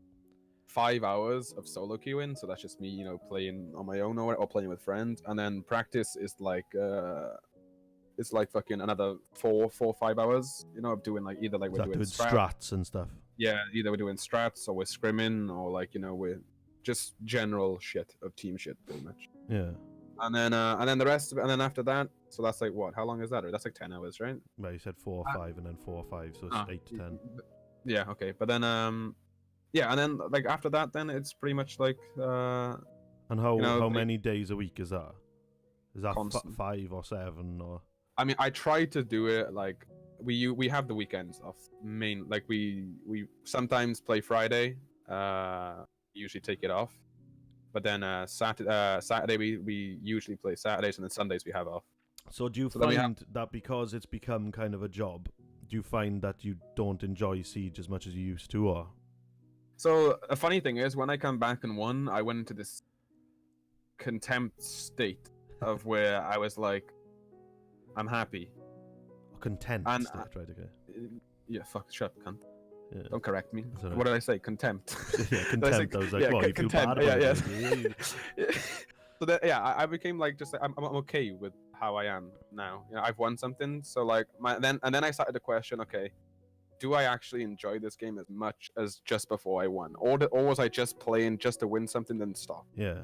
5 hours of solo queue in. So that's just me, you know, playing on my own or playing with friends, and then practice is like it's like fucking another 4 or 5 hours. You know, of doing like either like Is we're that doing doing strats and stuff? yeah, either we're doing strats or we're scrimming or like, you know, we're just general shit of team shit pretty much. Yeah. And then the rest of it, and then after that, so that's like what? How long is that? That's like 10 hours, right? Well, you said 4 or 5, and then 4 or 5, so it's 8 to 10. Yeah, okay. But then yeah, and then like after that, then it's pretty much like And how you know, how like, many days a week is that? Is that Constant. 5 or 7 or? I mean, I try to do it like we have the weekends off. Like we sometimes play Friday. Usually take it off, but then Saturday we usually play Saturdays, and then Sundays we have off. So do you So then we find that because it's become kind of a job, do you find that you don't enjoy Siege as much as you used to, or? So a funny thing is, when I come back and won, I went into this contempt state of where I was like, I'm happy. Content And, state, right? Okay. Yeah, fuck, shut up, cunt. Yeah. Don't correct me. That's all right. What did I say? Contempt. Yeah, contempt. I was like, yeah, what? You feel bad contempt. about Yeah, it? yeah. So that, yeah, I became like just like, I'm okay with how I am now. You know, I've won something, so like then I started to question, okay, do I actually enjoy this game as much as just before I won, or was I just playing just to win something then stop? Yeah.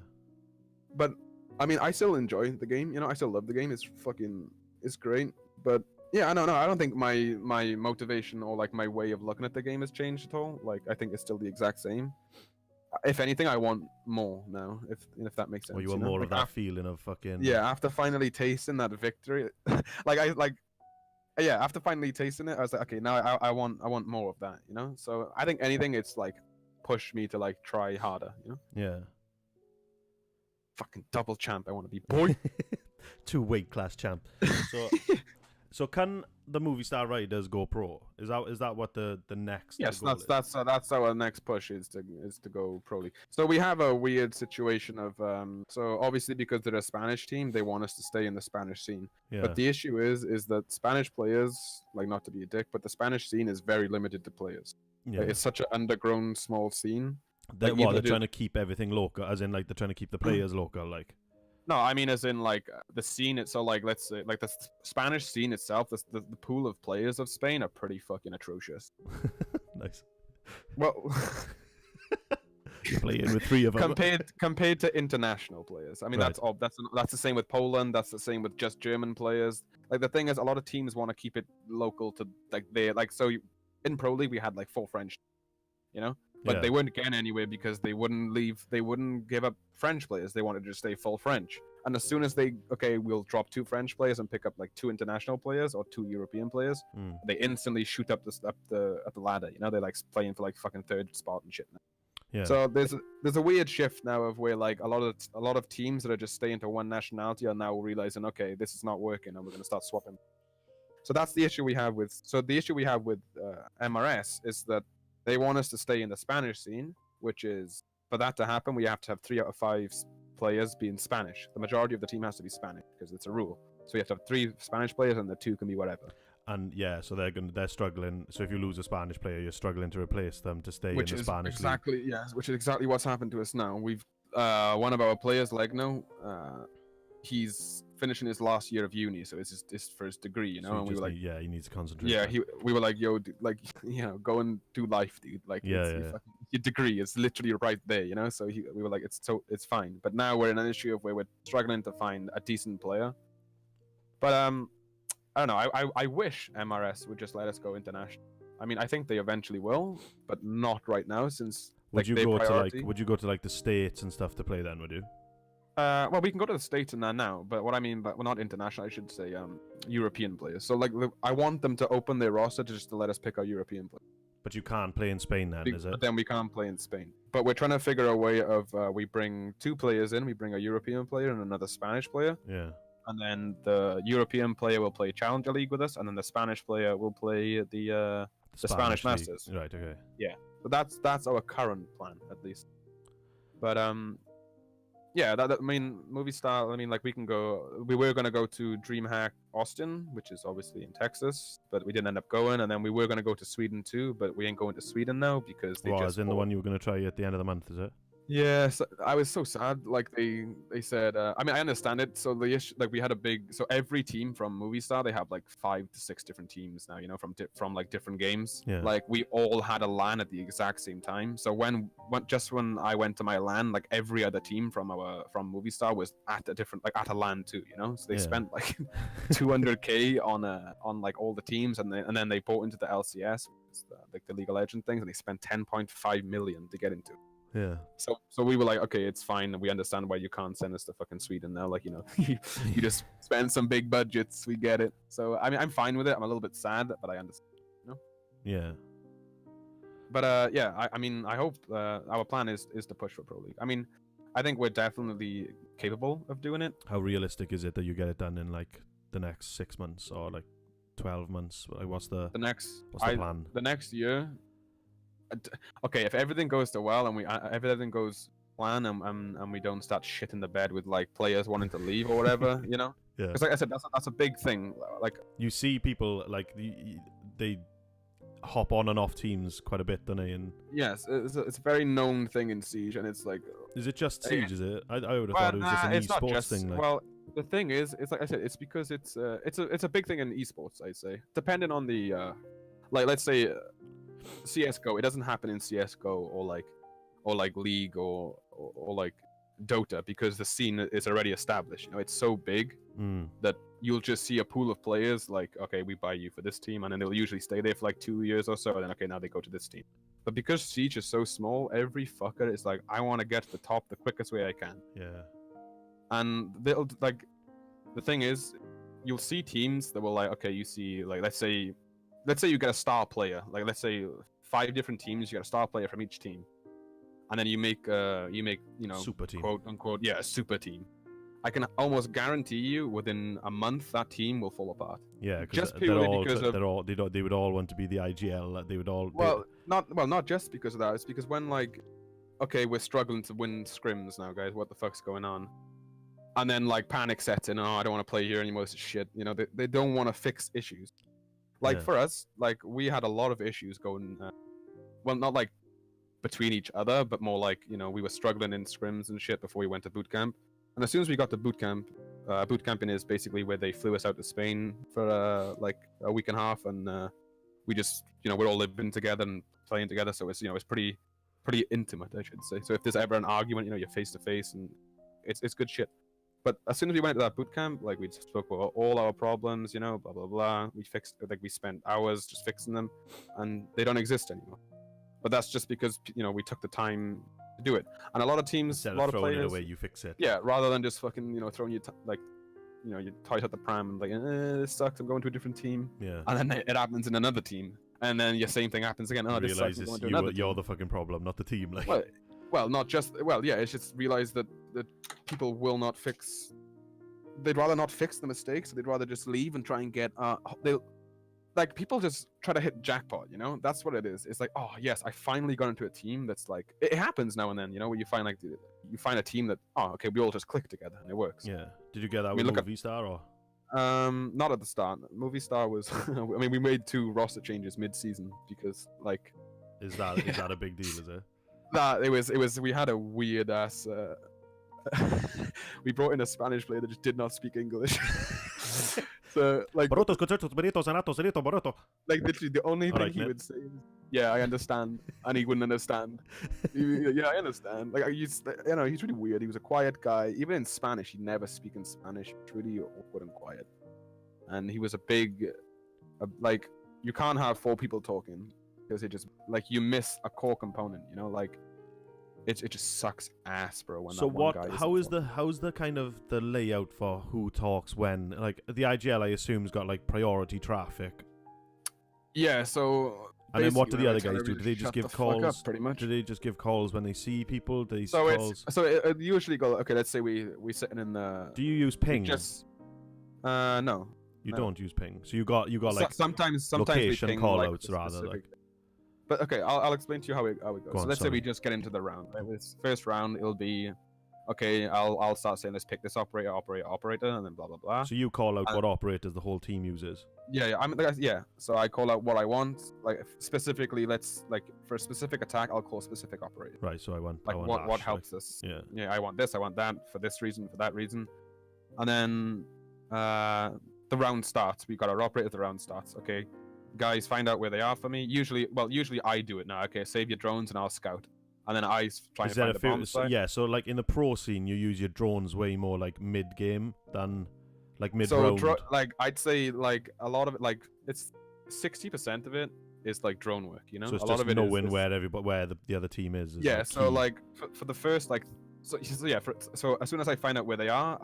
But I mean, I still enjoy the game. You know, I still love the game. It's great. But yeah, I don't know. I don't think my motivation or like my way of looking at the game has changed at all. Like, I think it's still the exact same. If anything, I want more now. If that makes sense. Or you want know? more Like, of that feeling of fucking. yeah, after finally tasting that victory, after finally tasting it, I was like, okay, now I want more of that. You know. So I think anything, it's like pushed me to like try harder. You know. Yeah. Fucking double champ, I want to be, boy. 2 weight class champ. So can the movie star riders go pro? Is that what the next? Yes, goal that's our next push is to go pro league. So we have a weird situation of so obviously because they're a Spanish team, they want us to stay in the Spanish scene. Yeah. But the issue is that Spanish players, like, not to be a dick, but the Spanish scene is very limited to players. Yeah. Like, it's such an undergrown small scene. They're, like, they're trying to keep everything local, as in like they're trying to keep the players local, like. No, I mean as in like the scene. It's so like, let's say like the Spanish scene itself. The pool of players of Spain are pretty fucking atrocious. Nice. Well, Playing with 3 of them. compared to international players. I mean, Right. that's the same with Poland. That's the same with just German players. Like, the thing is, a lot of teams want to keep it local to like they like. So in Pro League we had like 4 French, you know, but Yeah. they weren't getting anywhere because they wouldn't leave. They wouldn't give up French players. They wanted to stay full French. And as soon as we'll drop 2 French players and pick up like 2 international players or 2 European players, they instantly shoot up the ladder. You know, they're like playing for like fucking 3rd spot and shit now. Yeah. So there's a weird shift now of where like a lot of teams that are just staying to one nationality are now realizing, okay, this is not working, and we're gonna start swapping. So that's the issue we have with. So the issue we have with MRS is that they want us to stay in the Spanish scene, which is, for that to happen, we have to have 3 out of 5 players being Spanish. The majority of the team has to be Spanish because it's a rule. So you have to have 3 Spanish players, and the 2 can be whatever. And yeah, so they're struggling. So if you lose a Spanish player, you're struggling to replace them to stay Which in the is Spanish exactly league. yes, which is exactly what's happened to us now. We've one of our players, Legno, he's finishing his last year of uni, so it's for his degree, you know. So And we were like, he needs to concentrate. yeah, we were like, yo, like, you know, go and do life, dude. Like, Yeah, it's, your degree is literally right there, you know. So we were like, it's fine. But now we're in an issue of where we're struggling to find a decent player. But I don't know. I wish MRS would just let us go international. I mean, I think they eventually will, but not right now, since Would like, you their go priority... to like the States and stuff to play then? Would you? Well, we can go to the States and that now, but what I mean, but well, not international, I should say, European players. So like, I want them to open their roster just to let us pick our European players. But you can't play in Spain then, is it? But then we can't play in Spain. But we're trying to figure a way of we bring 2 players in. We bring a European player and another Spanish player. Yeah. And then the European player will play Challenger League with us, and then the Spanish player will play the Spanish League. Masters. Right. Okay. So that's our current plan, at least. But yeah, I mean, movie style. I mean, like we can go. We were gonna go to DreamHack Austin, which is obviously in Texas, but we didn't end up going. And then we were gonna go to Sweden too, but we ain't going to Sweden now because they Well, just as in the one you were going to try at the end of the month, is it? Yes, I was so sad. Like they said, I mean, I understand it. So the issue, like we had a big, so every team from Movistar, they have like 5 to 6 different teams now. You know, from like different games. Yeah. Like we all had a LAN at the exact same time. So when I went to my LAN, like every other team from Movistar was at a different, like at a LAN too. You know, so they spent like 200K on like all the teams, and then they bought into the LCS, which is like the League of Legends things, and they spent 10.5 million to get into. Yeah. So we were like, okay, it's fine. We understand why you can't send us to fucking Sweden now. Like, you know, you just spend some big budgets. We get it. So I mean, I'm fine with it. I'm a little bit sad, but I understand. You know? Yeah. But yeah, I mean, I hope our plan is to push for Pro League. I mean, I think we're definitely capable of doing it. How realistic is it that you get it done in like the next 6 months or like 12 months? Like, what's the plan? The next year. Okay, if everything goes to well and if everything goes plan and we don't start shit in the bed with like players wanting to leave or whatever, you know. Yeah. Because like I said, that's a big thing. Like you see people like they hop on and off teams quite a bit, don't they? And yes, it's a very known thing in Siege, and it's like. Is it just Siege? Is it? I would have thought it was just an esports thing. Like. Well, the thing is, it's like I said, it's because it's a big thing in esports. I'd say, depending on the like let's say. CS:GO, it doesn't happen in CS:GO or like League or like Dota because the scene is already established. You know, it's so big that you'll just see a pool of players like, okay, we buy you for this team, and then they'll usually stay there for like 2 years or so, and then okay, now they go to this team. But because Siege is so small, every fucker is like, I want to get to the top the quickest way I can. Yeah. And they'll like, the thing is, you'll see teams that will like, okay, you see like let's say you get a star player, like let's say 5 different teams, you get a star player from each team, and then you make you know, super team, quote unquote, a super team. I can almost guarantee you within a month that team will fall apart. Yeah, just purely because they would all want to be the IGL. They would all not just because of that. It's because when like, okay, we're struggling to win scrims now, guys. What the fuck's going on? And then like panic sets in. Oh, I don't want to play here anymore. This is shit. You know, they don't want to fix issues. Like for us, like we had a lot of issues going, well, not like between each other, but more like, you know, we were struggling in scrims and shit before we went to boot camp. And as soon as we got to boot camping is basically where they flew us out to Spain for like a week and a half, and we just, you know, we're all living together and playing together, so it's, you know, it's pretty intimate, I should say. So if there's ever an argument, you know, you're face to face, and it's good shit. But as soon as we went to that boot camp, like we spoke about all our problems, you know, blah blah blah. We fixed, like we spent hours just fixing them, and they don't exist anymore. But that's just because, you know, we took the time to do it. And a lot of teams, instead a lot of of throwing players, it away, you fix it. yeah, rather than just fucking, you know, throwing your like, you know, your toys at the pram and like, this sucks, I'm going to a different team. Yeah. And then it happens in another team, and then the same thing happens again. Oh, this sucks, I'm going to another you're team. the fucking problem, not the team. Like. Well, not just. Well, yeah, it's just realize that people will not fix. They'd rather not fix the mistakes. They'd rather just leave and try and get. They'll, like, people just try to hit jackpot. You know, that's what it is. It's like, oh yes, I finally got into a team that's like. It happens now and then. You know, where you find like you find a team that, oh, okay, we all just click together and it works. Yeah. Did you get that with Movistar or? Not at the start. Movistar was. I mean, we made 2 roster changes mid-season because like. Is that a big deal? Is it? That it was. We had a weird ass. We brought in a Spanish player that just did not speak English. So like, like literally the only thing he would say is, "Yeah, I understand," and he wouldn't understand. Yeah, I understand. Like, you know, he's really weird. He was a quiet guy. Even in Spanish, he'd never speak in Spanish. He was really awkward and quiet. And he was a big, like, you can't have 4 people talking because it just, like, you miss a core component. You know, like it just sucks ass, bro. When So that one what? guy isn't How's talking. the kind of the layout for who talks when? Like the IGL, I assume's got like priority traffic. Yeah, so And then what do basically, the I other tell guys do? everybody Do they to just shut give the fuck up, calls? pretty much? Do they just give calls when they see people? Do they So calls? it usually go, okay, let's say we sitting in the Do you use we ping? just no. You no. don't use ping. So you got like sometimes location we ping callouts the rather, specific- like. But okay, I'll explain to you how it goes. Go So on, let's say sorry. we just get into the round. Right? This first round, it'll be okay. I'll start saying let's pick this operator, and then blah blah blah. So you call out what operators the whole team uses. Yeah. Yeah. So I call out what I want, like specifically. Let's like for a specific attack, I'll call specific operator. Right. So I want Like what Ash, helps us. Yeah. Yeah, I want this, I want that for this reason, for that reason, and then the round starts. We got our operator. The round starts. Okay, guys, find out where they are for me. Usually I do it now. Okay, save your drones and I'll scout, and then I try and Is that find a the bomb site. yeah? So like in the pro scene, you use your drones way more like mid game than like mid So round. like I'd say like a lot of it, like it's 60% of it is like drone work. You know, So it's a just lot of it knowing is where the other team is. yeah. like, So key. like for the first like. So yeah, so as soon as I find out where they are,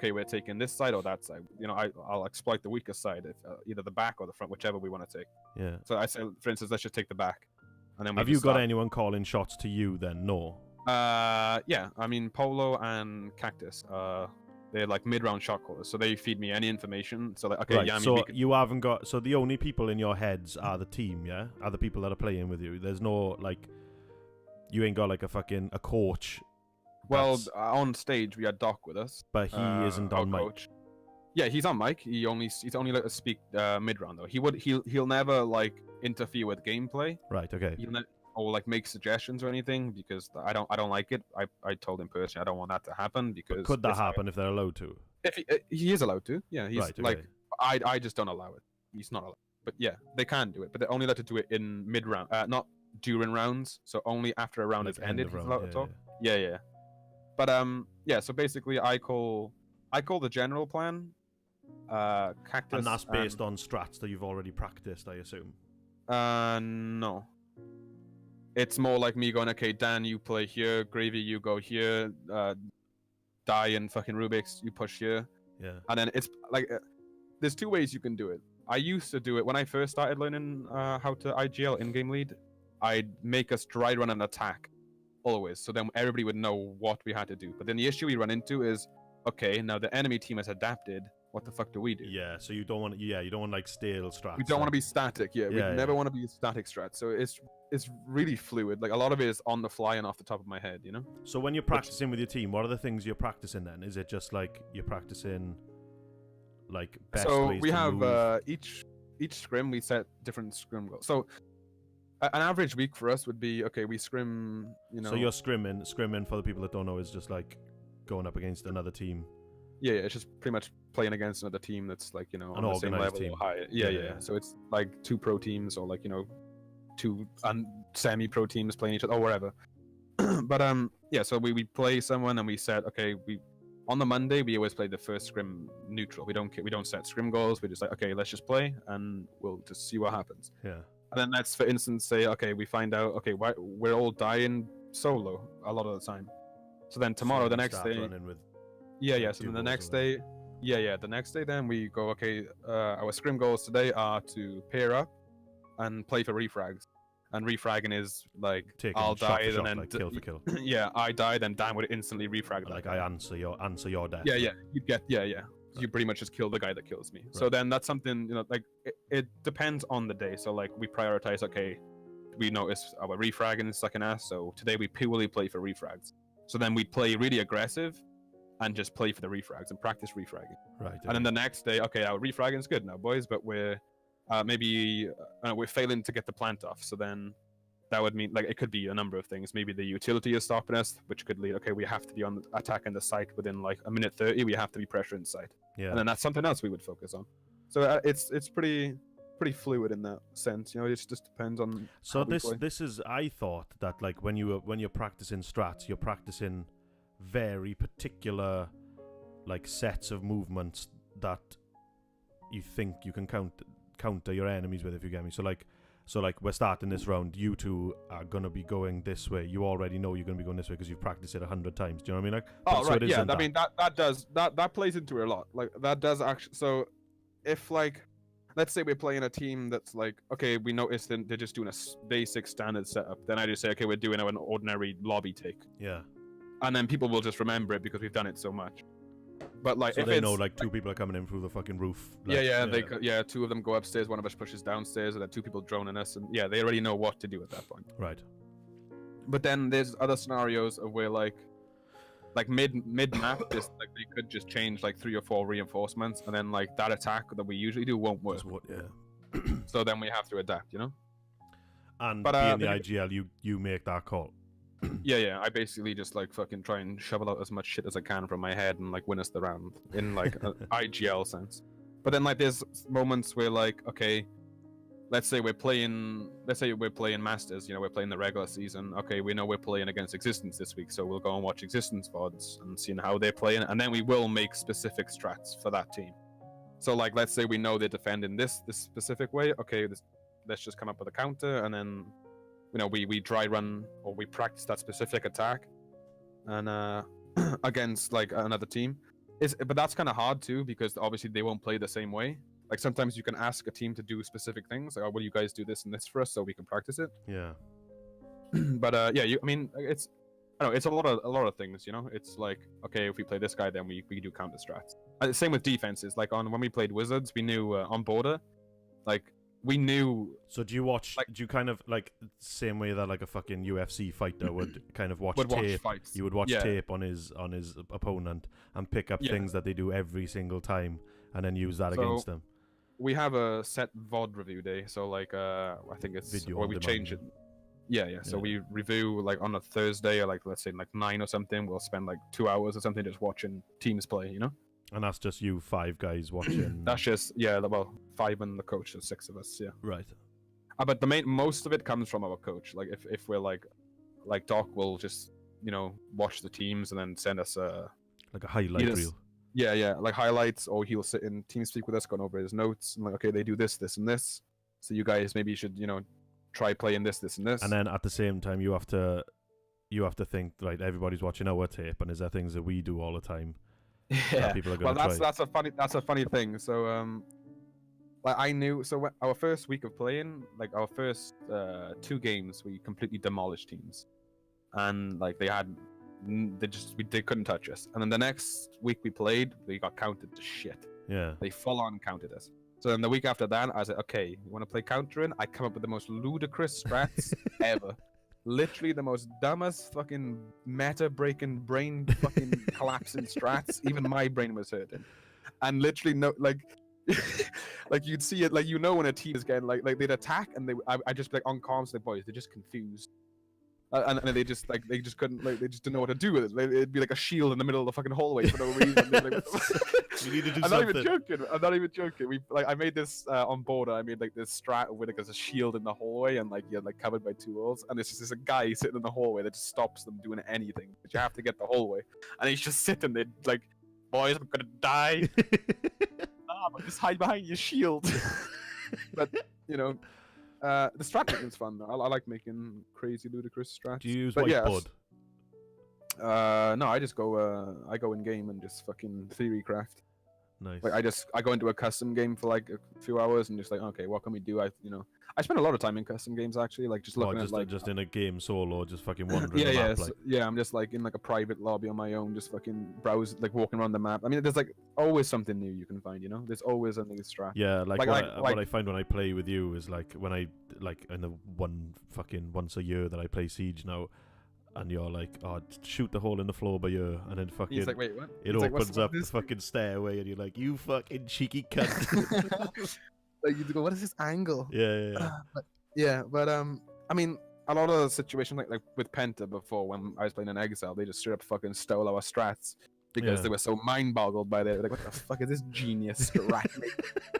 we're taking this side or that side. You know, I'll exploit the weaker side, if, either the back or the front, whichever we want to take. Yeah. So I say, for instance, let's just take the back, and then we Have just you got start. anyone calling shots to you then? No. Yeah. I mean, Polo and Cactus. They're like mid-round shot callers, so they feed me any information. So like, okay, Right. yeah. I mean, So we could- you haven't got. So the only people in your heads are the team. Yeah. Are the people that are playing with you. There's no like. You ain't got like a coach. well, that's- on stage we had Doc with us. But he isn't our on mic. coach. Yeah, he's on mic. He's only let us speak mid-round though. He'll never like interfere with gameplay. Right. Okay. Or like make suggestions or anything because I don't like it. I told him personally I don't want that to happen because Could that it's how- happen if they're allowed to? If he is allowed to, yeah, he's Right. Okay. like I just don't allow it. He's not allowed. But yeah, they can do it, but they're only allowed to do it in mid round, not during rounds. So only after a round Like is end ended, of he's round, allowed to yeah, talk. Yeah. But yeah. So basically, I call the general plan. Cactus. And that's based on strats that you've already practiced, I assume. No. It's more like me going, okay, Dan, you play here. Gravy, you go here. Die and fucking Rubik's, you push here. Yeah. And then it's like, there's two ways you can do it. I used to do it when I first started learning how to IGL in-game lead. I'd make us dry run an attack, always. So then everybody would know what we had to do. But then the issue we run into is, okay, now the enemy team has adapted. What the fuck do we do? Yeah. So you don't want. Yeah. You don't want like stale strats. We don't want to like- be static. Yeah, we Yeah, never yeah. want to be a static strat. So it's really fluid. Like a lot of it is on the fly and off the top of my head, you know? So when you're practicing with your team, what are the things you're practicing then? Is it just like you're practicing like best So ways we to have move? each scrim we set different scrim goals. So an average week for us would be okay. We scrim, you know. So you're scrimming. Scrimming for the people that don't know is just like going up against another team. Yeah, it's just pretty much playing against another team that's like, you know, An on the same organised level team. or higher. Yeah. Yeah. So it's like 2 pro teams or like, you know, 2 semi-pro teams playing each other or whatever. But yeah, so we play someone and we set, okay, on the Monday we always play the first scrim neutral. We don't set scrim goals. We just like, okay, let's just play and we'll just see what happens. Yeah. And then let's, for instance, say, okay, we find out, okay, we're all dying solo a lot of the time. So then tomorrow, So the you next start day, running with yeah. So then the duos next or day, the next day, then we go, okay, our scrim goals today are to pair up and play for refrags. And refragging is like, taking I'll shot die for and shot, then like kill for kill. yeah, I die, then Dan would instantly refrag that Like guy. I answer your death. Yeah, you get, yeah. You pretty much just kill the guy that kills me. So then that's something, you know, like it depends on the day. So like we prioritize, okay, we notice our refragging is sucking ass, so today we purely play for refrags. So then we play really aggressive and just play for the refrags and practice refragging. Right. And then the next day, okay, our refragging is good now, boys, but we're maybe we're failing to get the plant off. So then that would mean, like, it could be a number of things. Maybe the utility is stopping us, which could lead, okay, we have to be on attacking the site within like a minute 30. We have to be pressuring site. yeah. And then that's something else we would focus on. So it's pretty fluid in that sense, you know. It just depends on. So how we play. this is, I thought that like when you're practicing strats, you're practicing very particular like sets of movements that you think you can counter your enemies with, if you get me. So like So like we're starting this round, you two are gonna be going this way. You already know you're gonna be going this way because you've practiced it 100 times. Do you know what I mean? Like, Oh so right, it yeah. isn't I mean that plays into it a lot. Like that does actually. So if like, let's say we're playing a team that's like, okay, we noticed that they're just doing a basic standard setup. Then I just say, okay, we're doing an ordinary lobby take, Yeah. and then people will just remember it because we've done it so much. But like, So if they it's know like two people are coming in through the fucking roof. yeah, Like, yeah, yeah, two of them go upstairs, one of us pushes downstairs, and then two people droning us, and yeah, they already know what to do at that point. Right. But then there's other scenarios of where like mid map, just like they could just change like 3 or 4 reinforcements, and then like that attack that we usually do won't work. That's what, yeah. So then we have to adapt, you know. And But, being the but IGL, you make that call. Yeah, I basically just like fucking try and shovel out as much shit as I can from my head and like win us the round in like an IGL sense. But then like there's moments where like, okay, let's say we're playing Masters, you know, we're playing the regular season. Okay, we know we're playing against Existence this week, so we'll go and watch Existence VODs and see how they're playing, and then we will make specific strats for that team. So like, let's say we know they're defending this specific way. Okay, let's just come up with a counter, and then you know we dry run or we practice that specific attack, and against like another team. But that's kind of hard too, because obviously they won't play the same way. Like sometimes you can ask a team to do specific things, like, oh, will you guys do this and this for us so we can practice it? Yeah. But yeah, I mean, it's I don't know, it's a lot of things, you know. It's like, okay, if we play this guy, then we do counter strats. Same with defenses. Like when we played Wizards, we knew on border, like we knew. So do you watch? Like, do you kind of like same way that like a fucking UFC fighter would kind of watch would watch tape? fights. You would watch Yeah. tape on his opponent and pick up Yeah. things that they do every single time, and then use that So, against them. We have a set VOD review day, so like I think it's Video or on we demand. change it. Yeah. So Yeah. we review like on a Thursday or like let's say like 9 or something. We'll spend like 2 hours or something just watching teams play, you know. And that's just you 5 guys watching. That's just well 5 and the coach, so 6 of us. Yeah. right. But the most of it comes from our coach. Like if we're like Doc will just watch the teams and then send us Like a highlight Yes. reel. yeah like highlights, or he'll sit in TeamSpeak with us going over his notes and like, okay, they do this and this, so you guys maybe should try playing this and this. And then at the same time, you have to think, right, everybody's watching our tape, and is there things that we do all the time yeah. that people are going to try? that's a funny thing. So like I knew, so our first week of playing, like our first 2 games, we completely demolished teams, and like they couldn't touch us. And then the next week we played, we got counted to shit. Yeah. They full on counted us. So then the week after that, I was like, okay, you want to play countering? I come up with the most ludicrous strats ever. Literally the most dumbest fucking meta-breaking, brain fucking collapsing strats. Even my brain was hurting. And literally no, like, like you'd see it, like when a team is getting like they'd attack and I just be like on comms, like, boys, they're just confused. And they just couldn't, like, they just didn't know what to do with it. It'd be like a shield in the middle of the fucking hallway for no reason. Like, You need to do I'm something. I'm not even joking. I made this on border. I made like this strat where like, there's a shield in the hallway and like you're like covered by 2 walls, and there's a guy sitting in the hallway that just stops them doing anything. But you have to get the hallway, and he's just sitting there like, boys, I'm gonna die. But just hide behind your shield. But the strat making's fun. I like making crazy, ludicrous strats. Do you use But whiteboard? No, I just go. I go in game and just fucking theory craft. Nice. Like I go into a custom game for like a few hours and just like, okay, what can we do? I spend a lot of time in custom games actually, like just looking at like just in a game solo, just fucking wandering yeah, the yeah, map, like. yeah. I'm just like in like a private lobby on my own, just fucking browse, like walking around the map. I mean, there's like always something new you can find. There's always a new strat. Yeah, like Like- what, like- I, like- what I find when I play with you is like when I like in the once a year that I play Siege now, and you're like, oh, shoot the hole in the floor by you, and then fucking He's like, wait, what? it It's like, opens what's up the this? fucking stairway, and you're like, you fucking cheeky cunt. Like you go, what is this angle? yeah. But I mean, a lot of situations like with Penta before, when I was playing in Exile, they just straight up fucking stole our strats because Yeah. they were so mind boggled by it. Like, what the fuck is this genius strat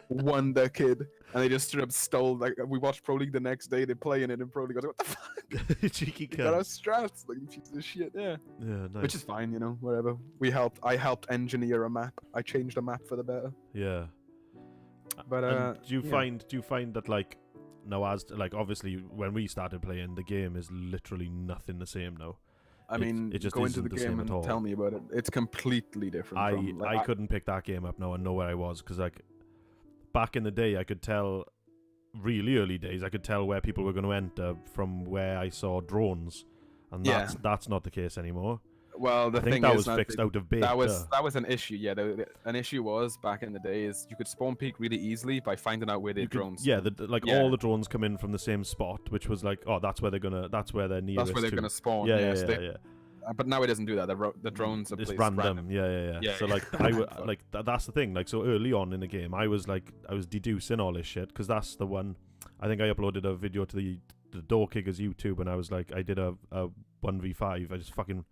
wonder kid? And they just straight up stole. Like, we watched Pro League the next day, they're playing it in Pro League. I was like, what the fuck? Cheeky You got our cunt. strats, like, you piece of shit, yeah. Yeah, nice. Which is fine, whatever. I helped engineer a map. I changed a map for the better. Yeah. But And do you yeah. find that like now as like obviously when we started playing, the game is literally nothing the same now. I mean, it just go into isn't the the same game at and all. tell me about it. It's completely different. I couldn't pick that game up now and know where I was, because like back in the day I could tell, really early days, I could tell where people were going to enter from where I saw drones, and that's not the case anymore. Well, the I think thing that is, was fixed out of beta. that was an issue. Yeah, an issue was back in the day is you could spawn peek really easily by finding out where their drones. Yeah, all the drones come in from the same spot, which was like, oh, that's where they're nearest. That's where they're to. gonna spawn. Yeah. But now it doesn't do that. The drones are it's placed random. Yeah. So like that's the thing. Like so early on in the game, I was deducing all this shit, because that's the one. I think I uploaded a video to the Door Kickers YouTube, and I was like, I did a 1v5.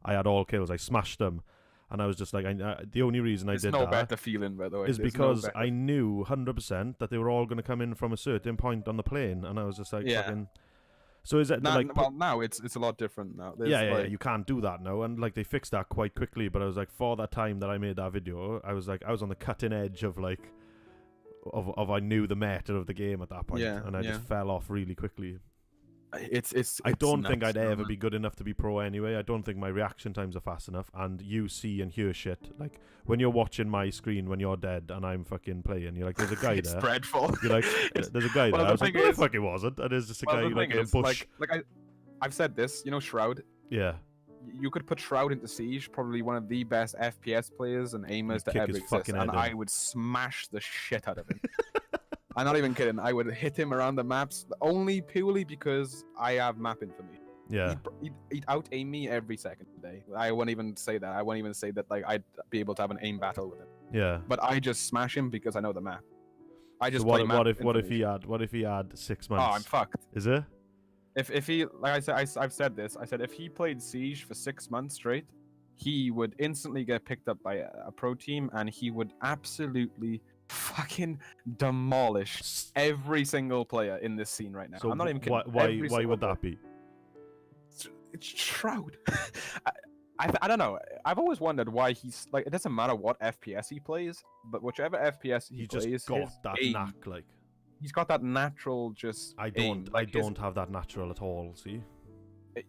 I had all kills. I smashed them, and I was just like, the only reason I did no that better feeling, by the way, is because I knew 100% that they were all going to come in from a certain point on the plane, and I was just like, fucking. So is that now it's a lot different now. You can't do that now, and like they fixed that quite quickly. But I was like, for that time that I made that video, I was on the cutting edge of like, I knew the meta of the game at that point, and I just fell off really quickly. I don't think I'd ever be good enough to be pro anyway. I don't think my reaction times are fast enough, and you see and hear shit. Like, when you're watching my screen when you're dead and I'm fucking playing, you're like, there's a guy it's there. It's dreadful. You're like, there's a guy there. I was like, no, the fuck it wasn't. And there's just a guy like in a bush. I've said this, Shroud? Yeah. You could put Shroud into Siege, probably one of the best FPS players and aimers that ever exist, and I would smash the shit out of him. I'm not even kidding. I would hit him around the maps only purely because I have map infamy. Yeah. He'd out aim me every second today. I wouldn't even say that. I wouldn't even say that like I'd be able to have an aim battle with him. Yeah. But I just smash him because I know the map. I just so what if he had 6 months? Oh, I'm fucked. Is it? If he, like I said, I've said this. I said if he played Siege for 6 months straight, he would instantly get picked up by a pro team, and he would absolutely fucking demolish every single player in this scene right now. So I'm not even kidding. Why would that be? It's Shroud. I don't know. I've always wondered why he's like. It doesn't matter what FPS he plays, but whichever FPS he plays, just got that knack. Like, he's got that natural just. I don't have that natural at all. See.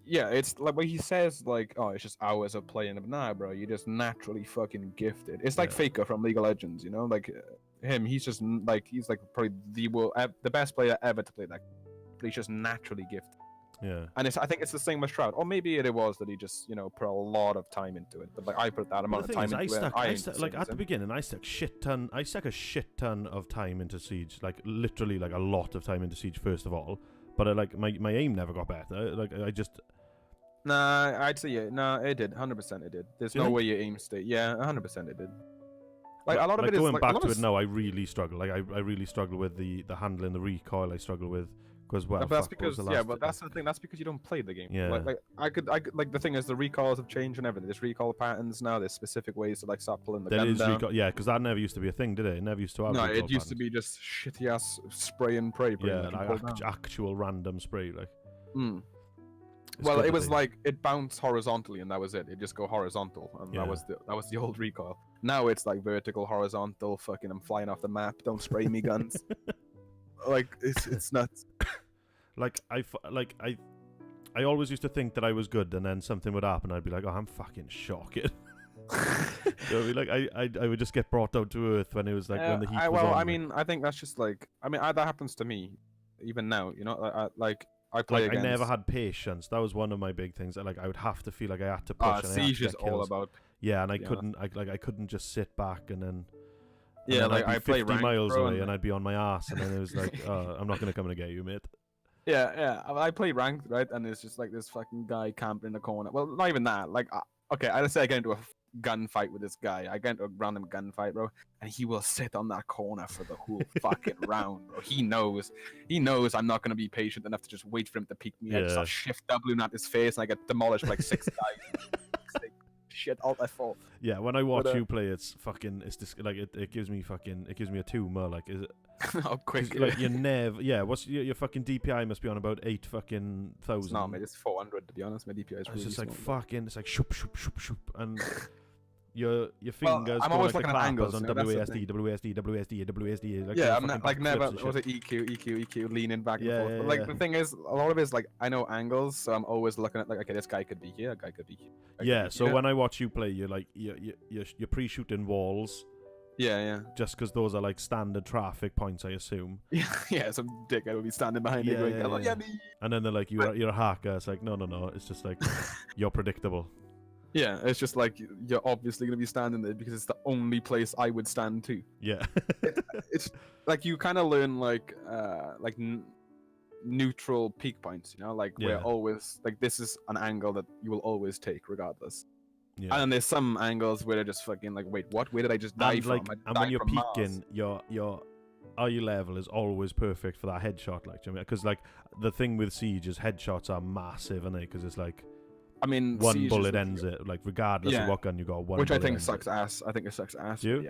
Yeah, it's like when he says like, "Oh, it's just hours of playing." But nah, bro, you're just naturally fucking gifted. It's like Faker from League of Legends, like him. He's like probably the best player ever to play that. But he's just naturally gifted. Yeah. And I think it's the same with Shroud, or maybe it was that he just put a lot of time into it. But like I put that amount of time into it. I stuck like at the beginning, I stuck a shit ton of time into Siege, like literally like a lot of time into Siege first of all. But like my aim never got better. Like I just. Nah, I'd say yeah. Nah, it did. 100% it did. There's no way your aim stayed. Yeah, 100% it did. Like a lot of it is going back to it now. I really struggle. Like I really struggle with the handling, the recoil. I struggle with because but that's because but that's the thing. That's because you don't play the game. Yeah. Like I could like the thing is the recoils have changed and everything. There's recoil patterns now. There's specific ways to like start pulling the gun down. Yeah, because that never used to be a thing, did it? It never used to have. No, it used to be just shitty ass spray and pray. Yeah, like actual random spray, like. Well, it was like it bounced horizontally, and that was it. It just go horizontal, and that was the old recoil. Now it's like vertical, horizontal. Fucking, I'm flying off the map. Don't spray me guns. Like it's nuts. I always used to think that I was good, and then something would happen. I'd be like, oh, I'm fucking shocking. So like I would just get brought down to earth when it was like when the heat was on. I mean, I think that's just like that happens to me, even now. I play against. I never had patience. That was one of my big things. Like I would have to feel like I had to push. Siege is all about. Yeah, and I couldn't. I couldn't just sit back and then. Yeah, like I play 50 miles away, and I'd be on my ass, and then it was like, oh, I'm not gonna come and get you, mate. Yeah. I play ranked, right? And it's just like this fucking guy camping in the corner. Well, not even that. Like, okay, let's say I get into a gunfight with this guy. I get into a random gunfight, bro, and he will sit on that corner for the whole fucking round, bro. He knows I'm not gonna be patient enough to just wait for him to peek me. I just start shift doubling at his face, and I get demolished by like 6 guys. Shit, alt F4. Yeah, when I watch you play, it's just like it gives me a tumor. Like, is it? Oh, quick. Like you never. Yeah, what's your fucking DPI must be on about 8 fucking thousand. No, mate, it's 400 to be honest. My DPI is really just like small, fucking. It's like shoop shoop shoop shoop, and your fingers I'm go always like the looking at clappers angles, on you know, that's the WASD, WASD, WASD, WASD. Like Yeah, fucking I'm like backflips never and was shit. it EQ, leaning back and Yeah, forth. yeah, But like yeah. the thing is, a lot of it is like I know angles, so I'm always looking at like, okay, this guy could be here, a guy could be here. guy could Yeah, be so here. when I watch you play, you're like you're pre-shooting walls yeah, just because those are like standard traffic points, I assume. yeah, some dickhead would be standing behind me Yeah, going, yeah, "Hello, yeah. yeah, me." And then they're like, you're a hacker. It's like, no. It's just like you're predictable. Yeah, it's just like you're obviously gonna be standing there because it's the only place I would stand too. Yeah. It's like you kind of learn like neutral peak points, you know, like Yeah. we're always like this is an angle that you will always take regardless. Yeah. And then there's some angles where they're just fucking like, wait, what? Where did I just die And from? like, I and died when you're from Mars. peaking, your eye level is always perfect for that headshot. Like, do you know what I mean? Because like the thing with Siege is headshots are massive, aren't they? Because it's like I mean, one Siege is bullet like- ends it. Like regardless of Yeah. what gun you got, one. which I bullet think ends sucks it. ass. I think it sucks ass. Do you?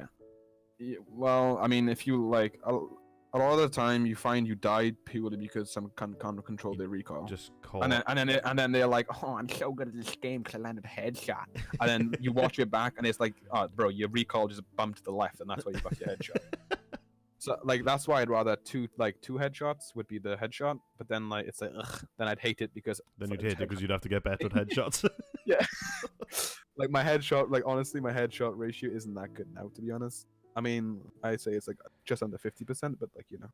but yeah. Well, I mean, if you like a lot of the time you find you died purely because some can't control their recoil. Just call. And then they're like, oh, I'm so good at this game because I landed a headshot. And then you watch it back, and it's like, oh, bro, your recoil just bumped to the left, and that's why you got your headshot. So like that's why I'd rather two headshots would be the headshot, but then like it's like ugh, then I'd hate it because Then you'd fucking hate it because you'd have to get better at headshots. yeah. Like my headshot, like honestly, my headshot ratio isn't that good now, to be honest. I mean, I'd say it's like just under 50%, but like, you know.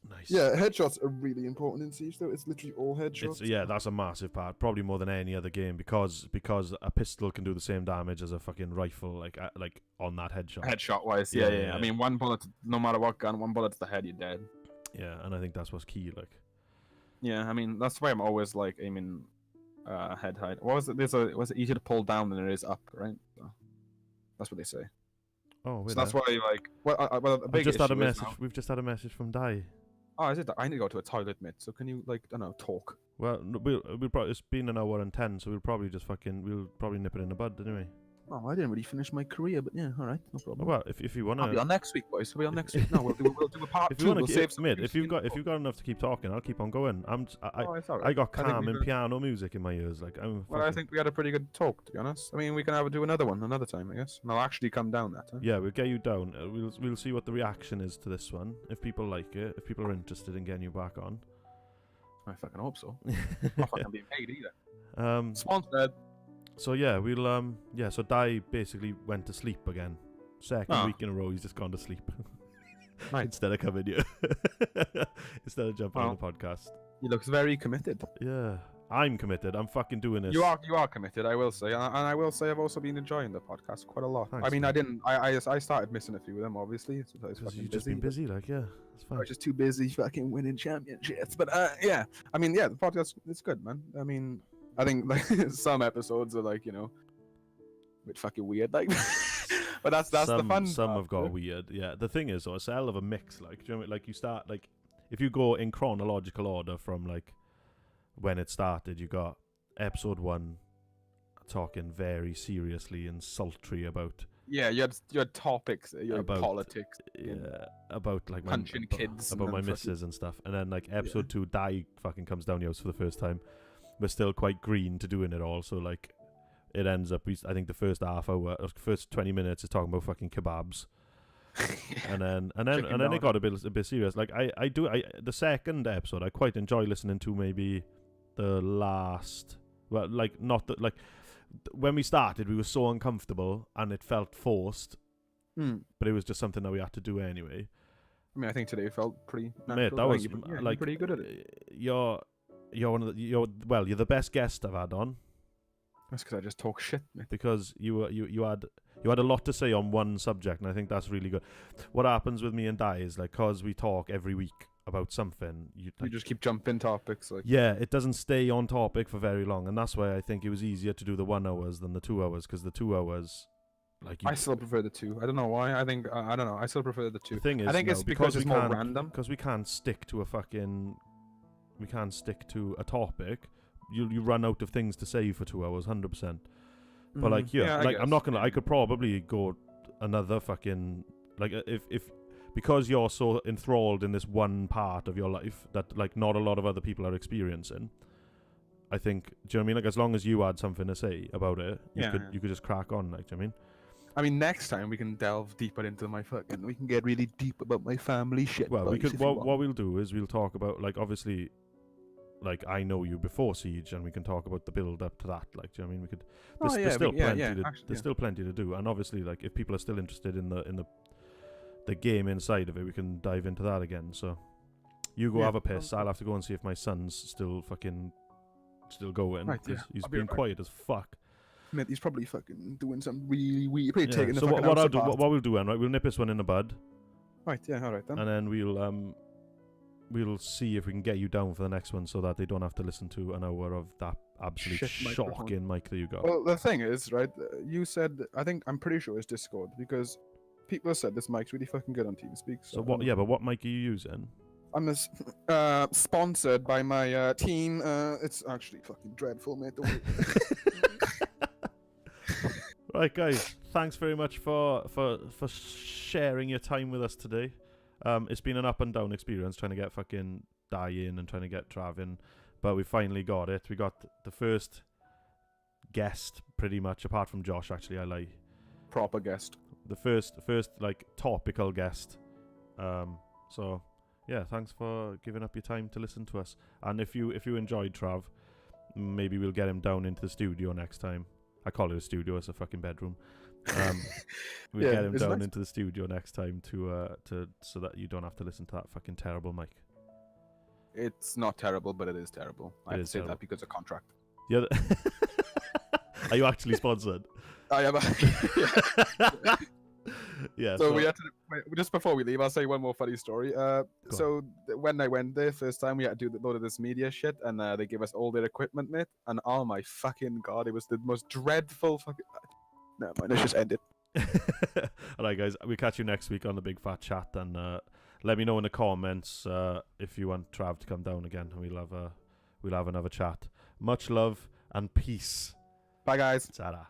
Nice. Yeah, headshots are really important in Siege, though. It's literally all headshots. Yeah, that's a massive part, probably more than any other game, because a pistol can do the same damage as a fucking rifle, like on that headshot. Headshot wise, Yeah, yeah. yeah. I mean, one bullet, no matter what gun, one bullet to the head, you're dead. Yeah, and I think that's what's key. Like, Yeah, I mean, that's why I'm always like aiming head height. What was it? Was it easier to pull down than it is up, right? So, that's what they say. oh, wait So that's why, like, well, a we big just had a issue is message. now- We've just had a message from Di. Oh, is it? I need to go to a toilet, mate. So can you, like, I don't know, talk? Well, we'll probably, it's been an hour and 10, so we'll probably just we'll probably nip it in the bud anyway. Oh, I didn't really finish my career, but yeah, all right, no problem. Well, if you wanna, I'll be on next week, boys. We'll be on next week. No, we'll do a part if two. you wanna, We'll save some mate, juice if you've in the got enough to keep talking, I'll keep on going. Oh, it's all I right. got think calm we and could- piano music in my ears. Like, Well, I think we had a pretty good talk, to be honest. I mean, we can do another one another time, I guess. And I'll actually come down that time. yeah, we'll get you down. We'll see what the reaction is to this one. If people like it, if people are interested in getting you back on. I fucking hope so. Not fucking being paid either. um. Sponsored. So yeah, we'll yeah. So Di basically went to sleep again. Second Ah. week in a row, he's just gone to sleep. Nice. Instead of coming here. Instead of jumping on the podcast. He looks very committed. Yeah, I'm committed. I'm fucking doing this. You are committed, I will say, and I will say I've also been enjoying the podcast quite a lot. Thanks, I mean, man. I started missing a few of them, obviously. So I was Because fucking you've just busy, been but busy, like, yeah, it's I fine. was just too busy fucking winning championships. But yeah, I mean, yeah, the podcast it's good, man. I mean, I think like some episodes are like, you know, a bit fucking weird, like. But that's the fun. Some part, have got yeah. weird. Yeah, the thing is, though, it's a hell of a mix. Like, do you know what I mean? Like, you start like, if you go in chronological order from like when it started, you got episode 1 talking very seriously and sultry about Yeah, you had topics, you had About- politics, about like punching kids, and about my then fucking- missus and stuff. And then like episode 2, Di fucking comes down the house for the first time. We're still quite green to doing it all, so like it ends up. I think the first half hour, first 20 minutes is talking about fucking kebabs, and then Chicken it got donut. a bit serious. Like the second episode I quite enjoy listening to. Maybe the last, well, like not that like when we started we were so uncomfortable and it felt forced, Hmm. but it was just something that we had to do anyway. I mean, I think today felt pretty. Mate, natural. that was you're like pretty good at it. You're one of the you're the best guest I've had on That's because I just talk shit, mate. because you had a lot to say on one subject, and I think that's really good. What happens with me and Di is like, cause we talk every week about something, You like, just keep jumping topics, like. yeah, it doesn't stay on topic for very long, and that's why I think it was easier to do the 1 hours than the 2 hours, because the 2 hours, like, I still prefer the 2. I don't know why. I think I don't know. I still prefer the 2. the thing is, I think no, it's because it's we more can't- random. because we can't stick to a topic. You run out of things to say for 2 hours, 100%. But like, Mm, yeah, I like I'm not guess. gonna. I could probably go another fucking like if because you're so enthralled in this one part of your life that like not a lot of other people are experiencing. I think, do you know what I mean? Like, as long as you had something to say about it, you Yeah, could yeah. you could just crack on. Like, do you know what I mean? I mean, next time we can delve deeper into my fucking. We can get really deep about my family shit. Well, we boys, could. if you What want. we'll do is we'll talk about, like, obviously, like, I know you before Siege, and we can talk about the build up to that. Like, do you know what I mean? We could. Oh, There's yeah, still we- yeah, plenty. yeah, to, actually, there's yeah. still plenty to do, and obviously, like, if people are still interested in the game inside of it, we can dive into that again. So, you go Yeah, have a piss. okay. I'll have to go and see if my son's still going. Right, yeah, 'cause he's I'll be been right back. quiet as fuck. Mate, he's probably fucking doing something really weird. Probably Yeah. taking the So fucking what I'll house do, apart. what we'll do, then, right? We'll nip this one in the bud, Right, yeah, all right then. and then we'll see if we can get you down for the next one, so that they don't have to listen to an hour of that absolute Shit microphone. shocking mic that you got. Well, the thing is, right? You said I'm pretty sure it's Discord because people have said this mic's really fucking good on TeamSpeak. So what? Yeah, but what mic are you using? I'm sponsored by my team. It's actually fucking dreadful, mate. Don't worry. Right, guys. Thanks very much for sharing your time with us today. It's been an up and down experience trying to get fucking Die in and trying to get Trav in, but we finally got it. We got the first guest, pretty much, apart from Josh. Actually, I lie. Proper guest. The first like topical guest. So yeah, thanks for giving up your time to listen to us. And if you enjoyed Trav, maybe we'll get him down into the studio next time. I call it a studio, it's a fucking bedroom. We'll Yeah, get him it's down nice. into the studio next time to so that you don't have to listen to that fucking terrible mic. It's not terrible, but it is terrible. I It have is to say terrible. that because of contract. The other Are you actually sponsored? I am. Yeah. So we had to wait, just before we leave. I'll say one more funny story. on. When I went there first time, we had to do a load of this media shit, and they gave us all their equipment, mate. And oh my fucking god, it was the most dreadful fucking. Never mind. Let's just end it. All right, guys. We'll catch you next week on the Big Fat Chat, and let me know in the comments if you want Trav to come down again, and we'll have another chat. Much love and peace. Bye, guys. Ta-ra.